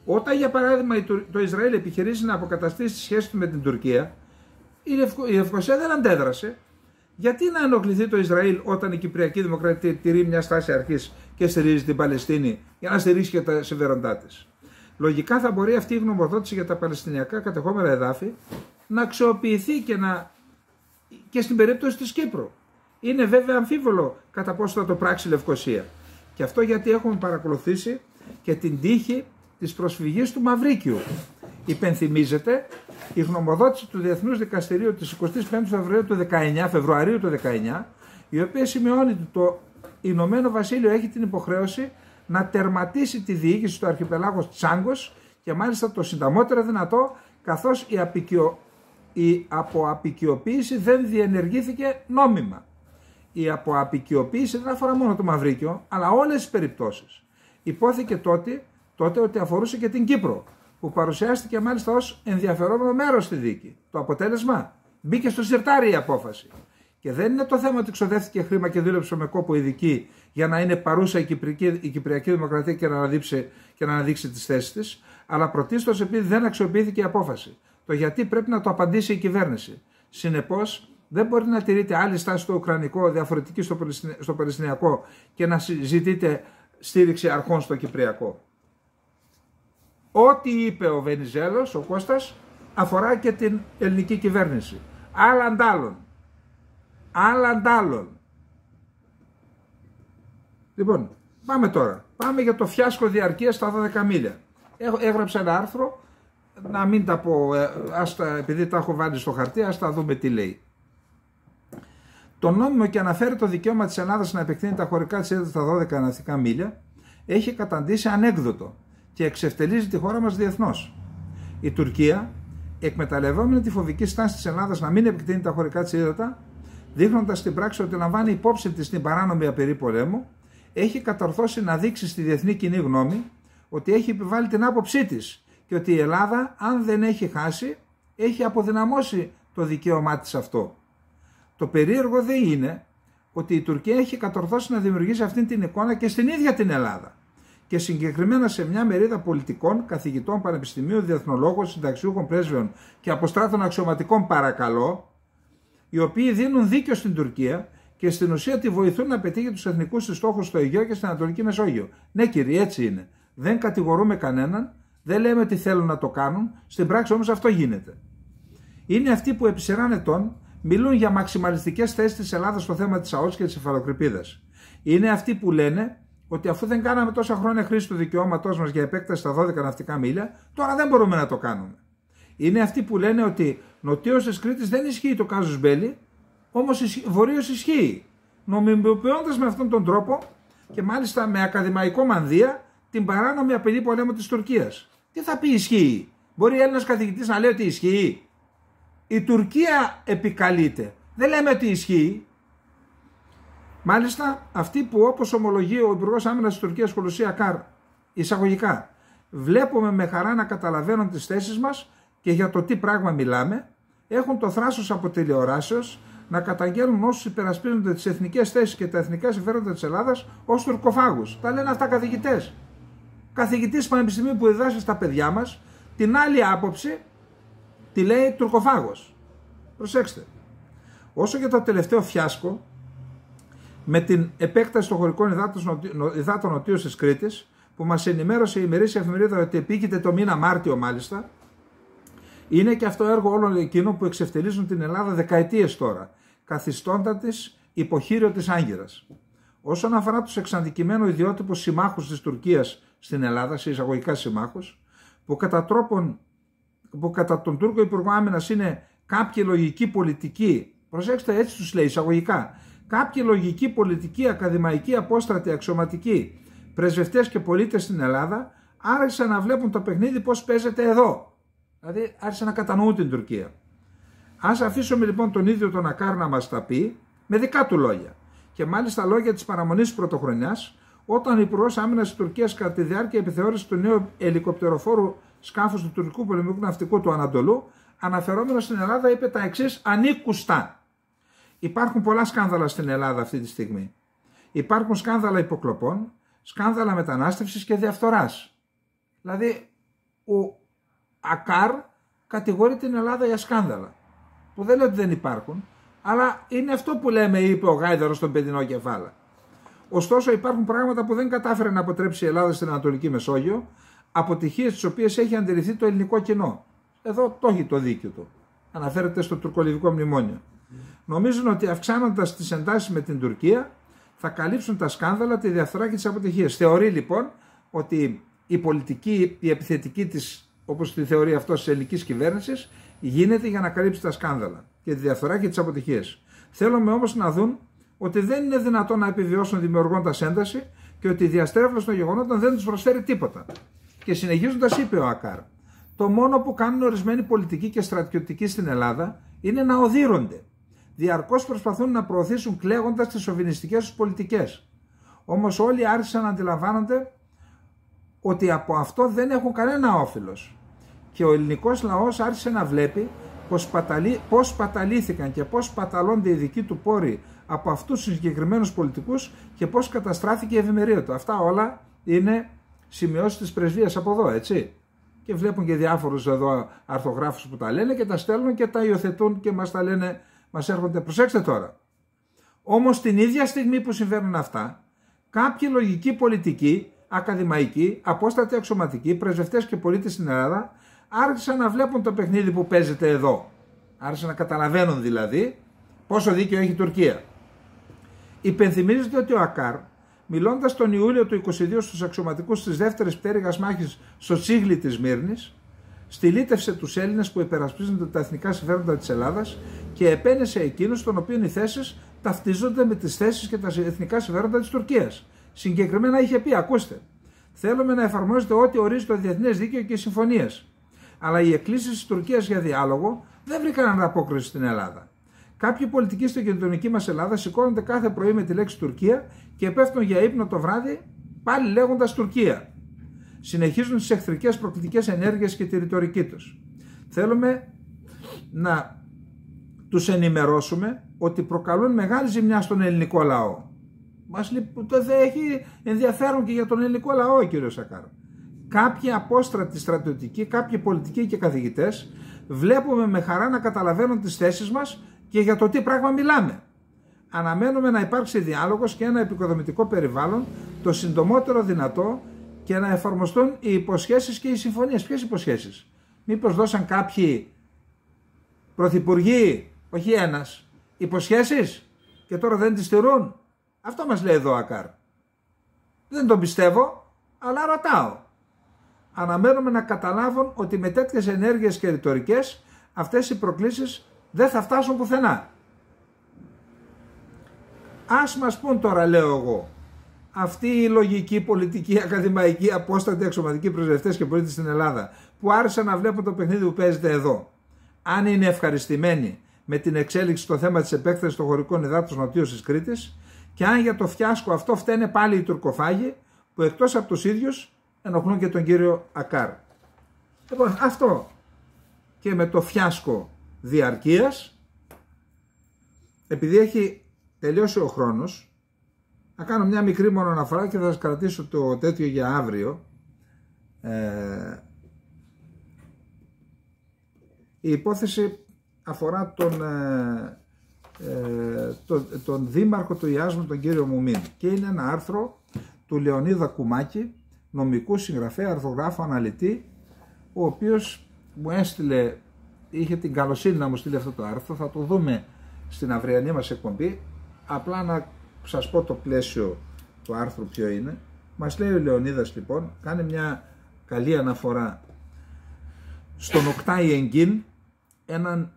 Όταν για παράδειγμα το Ισραήλ επιχειρήσει να αποκαταστήσει τη σχέση του με την Τουρκία, η Λευκοσία δεν αντέδρασε. Γιατί να ενοχληθεί το Ισραήλ όταν η Κυπριακή Δημοκρατία τηρεί μια στάση αρχής και στηρίζει την Παλαιστίνη για να στηρίξει και τα συμφέροντά της. Λογικά θα μπορεί αυτή η γνωμοδότηση για τα Παλαιστινιακά κατεχόμενα εδάφη να αξιοποιηθεί και στην περίπτωση της Κύπρου. Είναι βέβαια αμφίβολο κατά πόσο θα το πράξει η Λευκοσία. Και αυτό γιατί έχουμε παρακολουθήσει και την τύχη της προσφυγής του Μαυρίκιου. Υπενθυμίζεται η γνωμοδότηση του Διεθνούς Δικαστηρίου της 25 Φεβρουαρίου του 19, η οποία σημειώνει ότι το Ηνωμένο Βασίλειο έχει την υποχρέωση να τερματίσει τη διοίκηση του αρχιπελάγου Τσάγκος και μάλιστα το συνταμότερο δυνατό, καθώς η αποαπικιοποίηση δεν διενεργήθηκε νόμιμα. Η αποαπικιοποίηση δεν αφορά μόνο το Μαυρίκιο, αλλά όλες τις περιπτώσεις. Υπόθηκε τότε ότι αφορούσε και την Κύπρο, που παρουσιάστηκε μάλιστα ως ενδιαφερόμενο μέρος στη δίκη. Το αποτέλεσμα, μπήκε στο σιρτάρι η απόφαση. Και δεν είναι το θέμα ότι ξοδεύτηκε χρήμα και δούλεψε με κόπο ειδική για να είναι παρούσα η Κυπριακή Δημοκρατία και να αναδείξει τις θέσεις της, αλλά πρωτίστως επειδή δεν αξιοποιήθηκε η απόφαση. Το γιατί πρέπει να το απαντήσει η κυβέρνηση. Συνεπώς, δεν μπορεί να τηρείται άλλη στάση στο Ουκρανικό, διαφορετική στο Παλαιστινιακό και να ζητείτε στήριξη αρχών στο Κυπριακό. Ό,τι είπε ο Βενιζέλος, ο Κώστας, αφορά και την ελληνική κυβέρνηση. Άλλα αντάλλων. Λοιπόν, πάμε τώρα. Πάμε για το φιάσκο διαρκείας στα 12 μίλια. Έγραψα ένα άρθρο, να μην τα πω, επειδή τα έχω βάλει στο χαρτί, ας τα δούμε τι λέει. Το νόμιμο και αναφέρει το δικαίωμα της Ελλάδας να επεκτείνει τα χωρικά της έδρας στα 12 ναυτικά μίλια έχει καταντήσει ανέκδοτο και εξευτελίζει τη χώρα μας διεθνώς. Η Τουρκία, εκμεταλλευόμενη τη φοβική στάση της Ελλάδας να μην επεκτείνει τα χωρικά της ύδατα, δείχνοντας στην πράξη ότι λαμβάνει υπόψη της την παράνομη απειρή πολέμου, έχει κατορθώσει να δείξει στη διεθνή κοινή γνώμη ότι έχει επιβάλει την άποψή της και ότι η Ελλάδα, αν δεν έχει χάσει, έχει αποδυναμώσει το δικαίωμά της αυτό. Το περίεργο δεν είναι ότι η Τουρκία έχει κατορθώσει να δημιουργήσει αυτή την εικόνα και στην ίδια την Ελλάδα και συγκεκριμένα σε μια μερίδα πολιτικών, καθηγητών πανεπιστημίων, διεθνολόγων, συνταξιούχων, πρέσβεων και αποστράτων αξιωματικών, παρακαλώ, οι οποίοι δίνουν δίκιο στην Τουρκία και στην ουσία τη βοηθούν να πετύχει τους εθνικούς της στόχους στο Αιγαίο και στην Ανατολική Μεσόγειο. Ναι, κύριε, έτσι είναι. Δεν κατηγορούμε κανέναν, δεν λέμε τι θέλουν να το κάνουν, στην πράξη όμως αυτό γίνεται. Είναι αυτοί που επί σειράν ετών μιλούν για μαξιμαλιστικές θέσεις της Ελλάδας στο θέμα της ΑΟΣ και της υφαλοκρηπίδας. Είναι αυτοί που λένε ότι αφού δεν κάναμε τόσα χρόνια χρήση του δικαιώματός μας για επέκταση στα 12 ναυτικά μίλια, τώρα δεν μπορούμε να το κάνουμε. Είναι αυτοί που λένε ότι νοτίως της Κρήτης δεν ισχύει το κάζους μπέλι, όμως βορείως ισχύει, νομιμοποιώντας με αυτόν τον τρόπο και μάλιστα με ακαδημαϊκό μανδύα την παράνομη απειλή πολέμου της Τουρκίας. Τι θα πει ισχύει? Μπορεί Έλληνας καθηγητής να λέει ότι ισχύει? Η Τουρκία επικαλείται. Δεν λέμε ότι ισχύει. Μάλιστα, αυτοί που, όπως ομολογεί ο Υπουργός Άμυνας της Τουρκίας Χουλουσί Ακάρ, εισαγωγικά, βλέπουμε με χαρά να καταλαβαίνουν τις θέσεις μας και για το τι πράγμα μιλάμε, έχουν το θράσος από τηλεοράσεως να καταγγέλνουν όσους υπερασπίζονται τις εθνικές θέσεις και τα εθνικά συμφέροντα της Ελλάδας ως τουρκοφάγους. Τα λένε αυτά καθηγητές. Καθηγητής πανεπιστημίου που διδάσκει στα παιδιά μας, την άλλη άποψη τη λέει τουρκοφάγος. Προσέξτε. Όσο για το τελευταίο φιάσκο με την επέκταση των χωρικών υδάτων νοτίως της Κρήτης, που μας ενημέρωσε η ημερήσια εφημερίδα ότι επίκειται το μήνα Μάρτιο μάλιστα, είναι και αυτό έργο όλων εκείνων που εξευτελίζουν την Ελλάδα δεκαετίες τώρα, καθιστώντα της υποχείριο της Άγκυρας. Όσον αφορά τους εξαντικειμένου ιδιότυπους συμμάχους της Τουρκίας στην Ελλάδα, σε εισαγωγικά συμμάχους, που κατά τον Τούρκο Υπουργό Άμυνας είναι κάποιοι λογικοί πολιτικοί, προσέξτε, έτσι τους λέει εισαγωγικά, κάποιοι λογικοί πολιτικοί, ακαδημαϊκοί, απόστρατοι, αξιωματικοί, πρεσβευτές και πολίτες στην Ελλάδα, άρχισαν να βλέπουν το παιχνίδι πώς παίζεται εδώ. Δηλαδή άρχισαν να κατανοούν την Τουρκία. Ας αφήσουμε λοιπόν τον ίδιο τον Ακάρ να μας τα πει με δικά του λόγια. Και μάλιστα λόγια της παραμονής της πρωτοχρονιάς, όταν ο Υπουργός Άμυνας της Τουρκίας κατά τη διάρκεια επιθεώρησης του νέου ελικοπτεροφόρου σκάφους του τουρκικού πολεμικού ναυτικού του Ανατολού, αναφερόμενος στην Ελλάδα, είπε τα εξής ανήκουστα. Υπάρχουν πολλά σκάνδαλα στην Ελλάδα αυτή τη στιγμή. Υπάρχουν σκάνδαλα υποκλοπών, σκάνδαλα μετανάστευσης και διαφθοράς. Δηλαδή, ο Ακάρ κατηγορεί την Ελλάδα για σκάνδαλα. Που δεν λέει ότι δεν υπάρχουν, αλλά είναι αυτό που λέμε, είπε ο Γάιδαρος στον Παιδινό Κεφάλα. Ωστόσο, υπάρχουν πράγματα που δεν κατάφερε να αποτρέψει η Ελλάδα στην Ανατολική Μεσόγειο, αποτυχίες τις οποίες έχει αντιληφθεί το ελληνικό κοινό. Εδώ το έχει το δίκιο του. Αναφέρεται στο τουρκολιβικό μνημόνιο. Νομίζουν ότι αυξάνοντας τις εντάσεις με την Τουρκία θα καλύψουν τα σκάνδαλα, τη διαφθορά και τις αποτυχίες. Θεωρεί λοιπόν ότι η πολιτική, η επιθετική της, όπως τη θεωρεί αυτό, της ελληνικής κυβέρνησης, γίνεται για να καλύψει τα σκάνδαλα και τη διαφθορά και τις αποτυχίες. Θέλουμε όμως να δουν ότι δεν είναι δυνατόν να επιβιώσουν δημιουργώντας ένταση και ότι η διαστρέβλωση των γεγονότων δεν τους προσφέρει τίποτα. Και συνεχίζοντας είπε ο Ακάρ, το μόνο που κάνουν ορισμένοι πολιτικοί και στρατιωτικοί στην Ελλάδα είναι να οδύρονται. Διαρκώς προσπαθούν να προωθήσουν κλαίγοντας τις σοβινιστικές τους πολιτικές. Όμως όλοι άρχισαν να αντιλαμβάνονται ότι από αυτό δεν έχουν κανένα όφελος. Και ο ελληνικός λαός άρχισε να βλέπει πώς σπαταλήθηκαν και πώς σπαταλώνται οι δικοί του πόροι από αυτούς τους συγκεκριμένους πολιτικούς και πώς καταστράφηκε η ευημερία του. Αυτά όλα είναι σημειώσεις της πρεσβείας από εδώ, έτσι. Και βλέπουν και διάφορους εδώ αρθογράφους που τα λένε και τα στέλνουν και τα υιοθετούν και μας τα λένε, μας έρχονται. Προσέξτε τώρα. Όμως την ίδια στιγμή που συμβαίνουν αυτά, κάποιοι λογικοί πολιτικοί, ακαδημαϊκοί, απόστατοι αξιωματικοί, πρεσβευτές και πολίτες στην Ελλάδα άρχισαν να βλέπουν το παιχνίδι που παίζεται εδώ. Άρχισαν να καταλαβαίνουν δηλαδή πόσο δίκαιο έχει η Τουρκία. Υπενθυμίζεται ότι ο Ακάρ, μιλώντας τον Ιούλιο του 22 στους αξιωματικούς της δεύτερης πτέρυγας μάχης στο Τσίγλι της Μύρνης, στυλίτευσε τους Έλληνες που υπερασπίζονται τα εθνικά συμφέροντα της Ελλάδας και επένεσε εκείνους των οποίων οι θέσεις ταυτίζονται με τις θέσεις και τα εθνικά συμφέροντα της Τουρκίας. Συγκεκριμένα είχε πει, ακούστε, θέλουμε να εφαρμόζεται ό,τι ορίζει το διεθνές δίκαιο και οι συμφωνίες. Αλλά οι εκκλήσεις της Τουρκίας για διάλογο δεν βρήκαν ανταπόκριση στην Ελλάδα. Κάποιοι πολιτικοί στην γειτονική μας Ελλάδα σηκώνονται κάθε πρωί με τη λέξη Τουρκία και πέφτουν για ύπνο το βράδυ πάλι λέγοντας Τουρκία. Συνεχίζουν τις εχθρικές προκλητικές ενέργειες και τη ρητορική τους. Θέλουμε να τους ενημερώσουμε ότι προκαλούν μεγάλη ζημιά στον ελληνικό λαό. Δεν έχει ενδιαφέρον και για τον ελληνικό λαό, κύριο Σακάρο. Κάποιοι απόστρατοι στρατιωτικοί, κάποιοι πολιτικοί και καθηγητές βλέπουμε με χαρά να καταλαβαίνουν τις θέσεις μας και για το τι πράγμα μιλάμε. Αναμένουμε να υπάρξει διάλογος και ένα επικοδομητικό περιβάλλον το συντομότερο δυνατό και να εφαρμοστούν οι υποσχέσεις και οι συμφωνίες. Ποιες υποσχέσεις? Μήπως δώσαν κάποιοι πρωθυπουργοί, όχι ένας, υποσχέσεις και τώρα δεν τις στηρούν? Αυτό μας λέει εδώ ο Ακάρ. Δεν τον πιστεύω, αλλά ρωτάω. Αναμένουμε να καταλάβουν ότι με τέτοιες ενέργειες και ρητορικές αυτές οι προκλήσεις δεν θα φτάσουν πουθενά. Ας μας πούν τώρα, λέω εγώ, αυτοί οι λογικοί, πολιτικοί, ακαδημαϊκοί, απόστατοι, αξιωματικοί πρεσβευτές και πολίτες στην Ελλάδα που άρχισαν να βλέπουν το παιχνίδι που παίζεται εδώ, αν είναι ευχαριστημένοι με την εξέλιξη στο θέμα της επέκτασης των χωρικών υδάτων νοτίως της Κρήτης και αν για το φιάσκο αυτό φταίνε πάλι οι τουρκοφάγοι που εκτός από τους ίδιους ενοχλούν και τον κύριο Ακάρ. Λοιπόν, αυτό και με το φιάσκο διαρκείας, επειδή έχει τελειώσει ο χρόνος, να κάνω μια μικρή μόνο αναφορά και θα σας κρατήσω το τέτοιο για αύριο. Η υπόθεση αφορά τον δήμαρχο του Ιάσμου, τον κύριο Μουμίν, και είναι ένα άρθρο του Λεωνίδα Κουμάκη, νομικού συγγραφέα, αρθρογράφου, αναλυτή, ο οποίος μου έστειλε, είχε την καλοσύνη να μου στείλει αυτό το άρθρο. Θα το δούμε στην αυριανή μας εκπομπή. Απλά να σας πω το πλαίσιο του άρθρου ποιο είναι. Μας λέει ο Λεωνίδας, λοιπόν, κάνει μια καλή αναφορά στον Οκτάι Εγκίν, έναν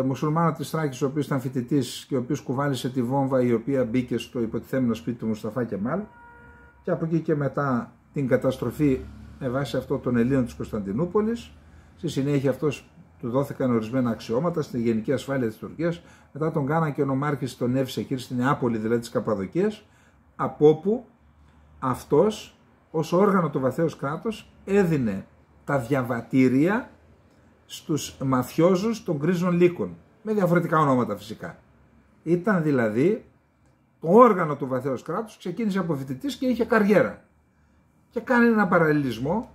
μουσουλμάνο της Θράκης, ο οποίος ήταν φοιτητής και ο οποίος κουβάλισε τη βόμβα η οποία μπήκε στο υποτιθέμενο σπίτι του Μουσταφά Κεμάλ, και από εκεί και μετά την καταστροφή με βάση αυτό των Ελλήνων της Κωνσταντινούπολης. Στη συνέχεια αυτός του δόθηκαν ορισμένα αξιώματα στη Γενική Ασφάλεια της Τουρκίας. Μετά τον κάναν και ονομάρχηση τον Εύσεκυρ στην Νεάπολη, δηλαδή της Καπαδοκίας, από όπου αυτός ως όργανο του βαθέως κράτους έδινε τα διαβατήρια στους μαφιόζους των γκρίζων λύκων, με διαφορετικά ονόματα φυσικά. Ήταν δηλαδή το όργανο του βαθέως κράτους, ξεκίνησε από φοιτητής και είχε καριέρα. Και κάνει ένα παραλληλισμό.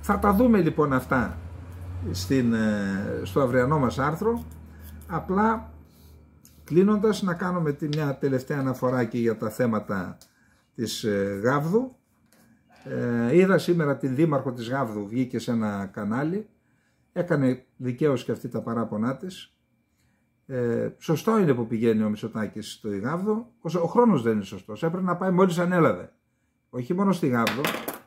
Θα τα δούμε λοιπόν αυτά στο αυριανό μας άρθρο. Απλά κλείνοντας, να κάνουμε μια τελευταία αναφορά και για τα θέματα της Γάβδου. Είδα σήμερα την δήμαρχο της Γάβδου, βγήκε σε ένα κανάλι, έκανε δικαίως και αυτή τα παράπονά της. Σωστό είναι που πηγαίνει ο Μητσοτάκης στο Γάβδο, ο χρόνος δεν είναι σωστός, έπρεπε να πάει μόλις ανέλαβε. Όχι μόνο στη Γάβδο,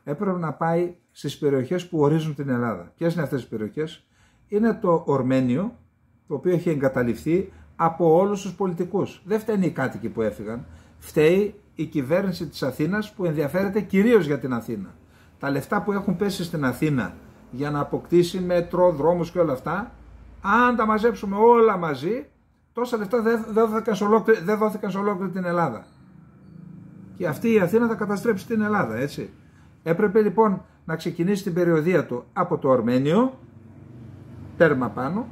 έπρεπε να πάει στις περιοχές που ορίζουν την Ελλάδα. Ποιες είναι αυτές τις περιοχές? Είναι το Ορμένιο, το οποίο έχει εγκαταλειφθεί από όλους τους πολιτικούς. Δεν φταίνει οι κάτοικοι που έφυγαν, φταίει η κυβέρνηση της Αθήνας που ενδιαφέρεται κυρίως για την Αθήνα. Τα λεφτά που έχουν πέσει στην Αθήνα για να αποκτήσει μέτρο, δρόμους και όλα αυτά, αν τα μαζέψουμε όλα μαζί, τόσα λεφτά δεν δόθηκαν σε ολόκληρη την Ελλάδα. Και αυτή η Αθήνα θα καταστρέψει την Ελλάδα, έτσι. Έπρεπε λοιπόν να ξεκινήσει την περιοδεία του από το Ορμένιο, τέρμα πάνω,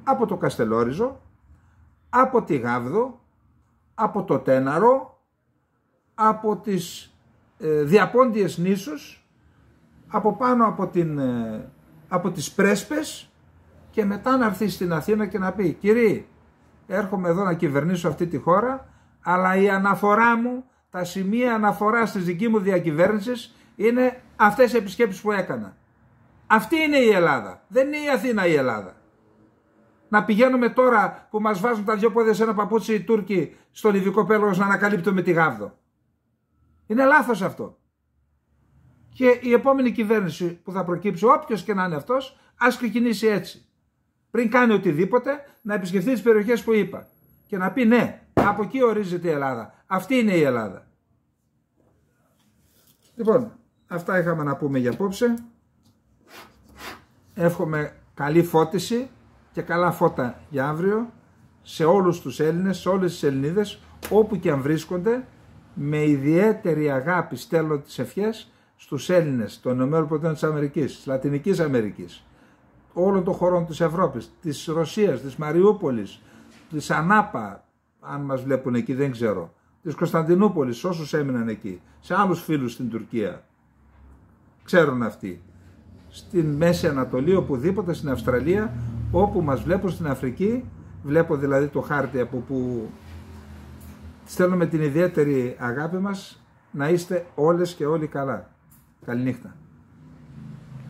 από το Καστελόριζο, από τη Γάβδο, από το Τέναρο, από τις Διαπόντιες νήσους, από πάνω από τις Πρέσπες, και μετά να έρθει στην Αθήνα και να πει: κύριοι, έρχομαι εδώ να κυβερνήσω αυτή τη χώρα, αλλά η αναφορά μου, τα σημεία αναφοράς της δική μου διακυβέρνησης είναι αυτές οι επισκέψεις που έκανα. Αυτή είναι η Ελλάδα, δεν είναι η Αθήνα η Ελλάδα. Να πηγαίνουμε τώρα που μας βάζουν τα δυο πόδια σε ένα παπούτσι οι Τούρκοι στο Λιβικό Πέλαγος να ανακαλύπτουμε τη Γάβδο. Είναι λάθος αυτό. Και η επόμενη κυβέρνηση που θα προκύψει, όποιος και να είναι αυτός, ας ξεκινήσει έτσι. Πριν κάνει οτιδήποτε, να επισκεφτεί τις περιοχές που είπα και να πει: ναι, από εκεί ορίζεται η Ελλάδα. Αυτή είναι η Ελλάδα. Λοιπόν, αυτά είχαμε να πούμε για απόψε. εύχομαι καλή φώτιση και καλά φώτα για αύριο σε όλους τους Έλληνες, σε όλες τις Ελληνίδες, όπου και αν βρίσκονται. Με ιδιαίτερη αγάπη στέλνω τις ευχές στους Έλληνες των ΗΠΑ της Αμερικής, της Λατινικής Αμερικής, όλων των χωρών της Ευρώπης, της Ρωσίας, της Μαριούπολης, της Ανάπα, αν μας βλέπουν εκεί δεν ξέρω, της Κωνσταντινούπολης, όσους έμειναν εκεί, σε άλλους φίλους στην Τουρκία, ξέρουν αυτοί, στην Μέση Ανατολή, οπουδήποτε, στην Αυστραλία, όπου μας βλέπουν, στην Αφρική, βλέπω δηλαδή το χάρτη από που στέλνουμε την ιδιαίτερη αγάπη μας. Να είστε όλες και όλοι καλά. Καληνύχτα.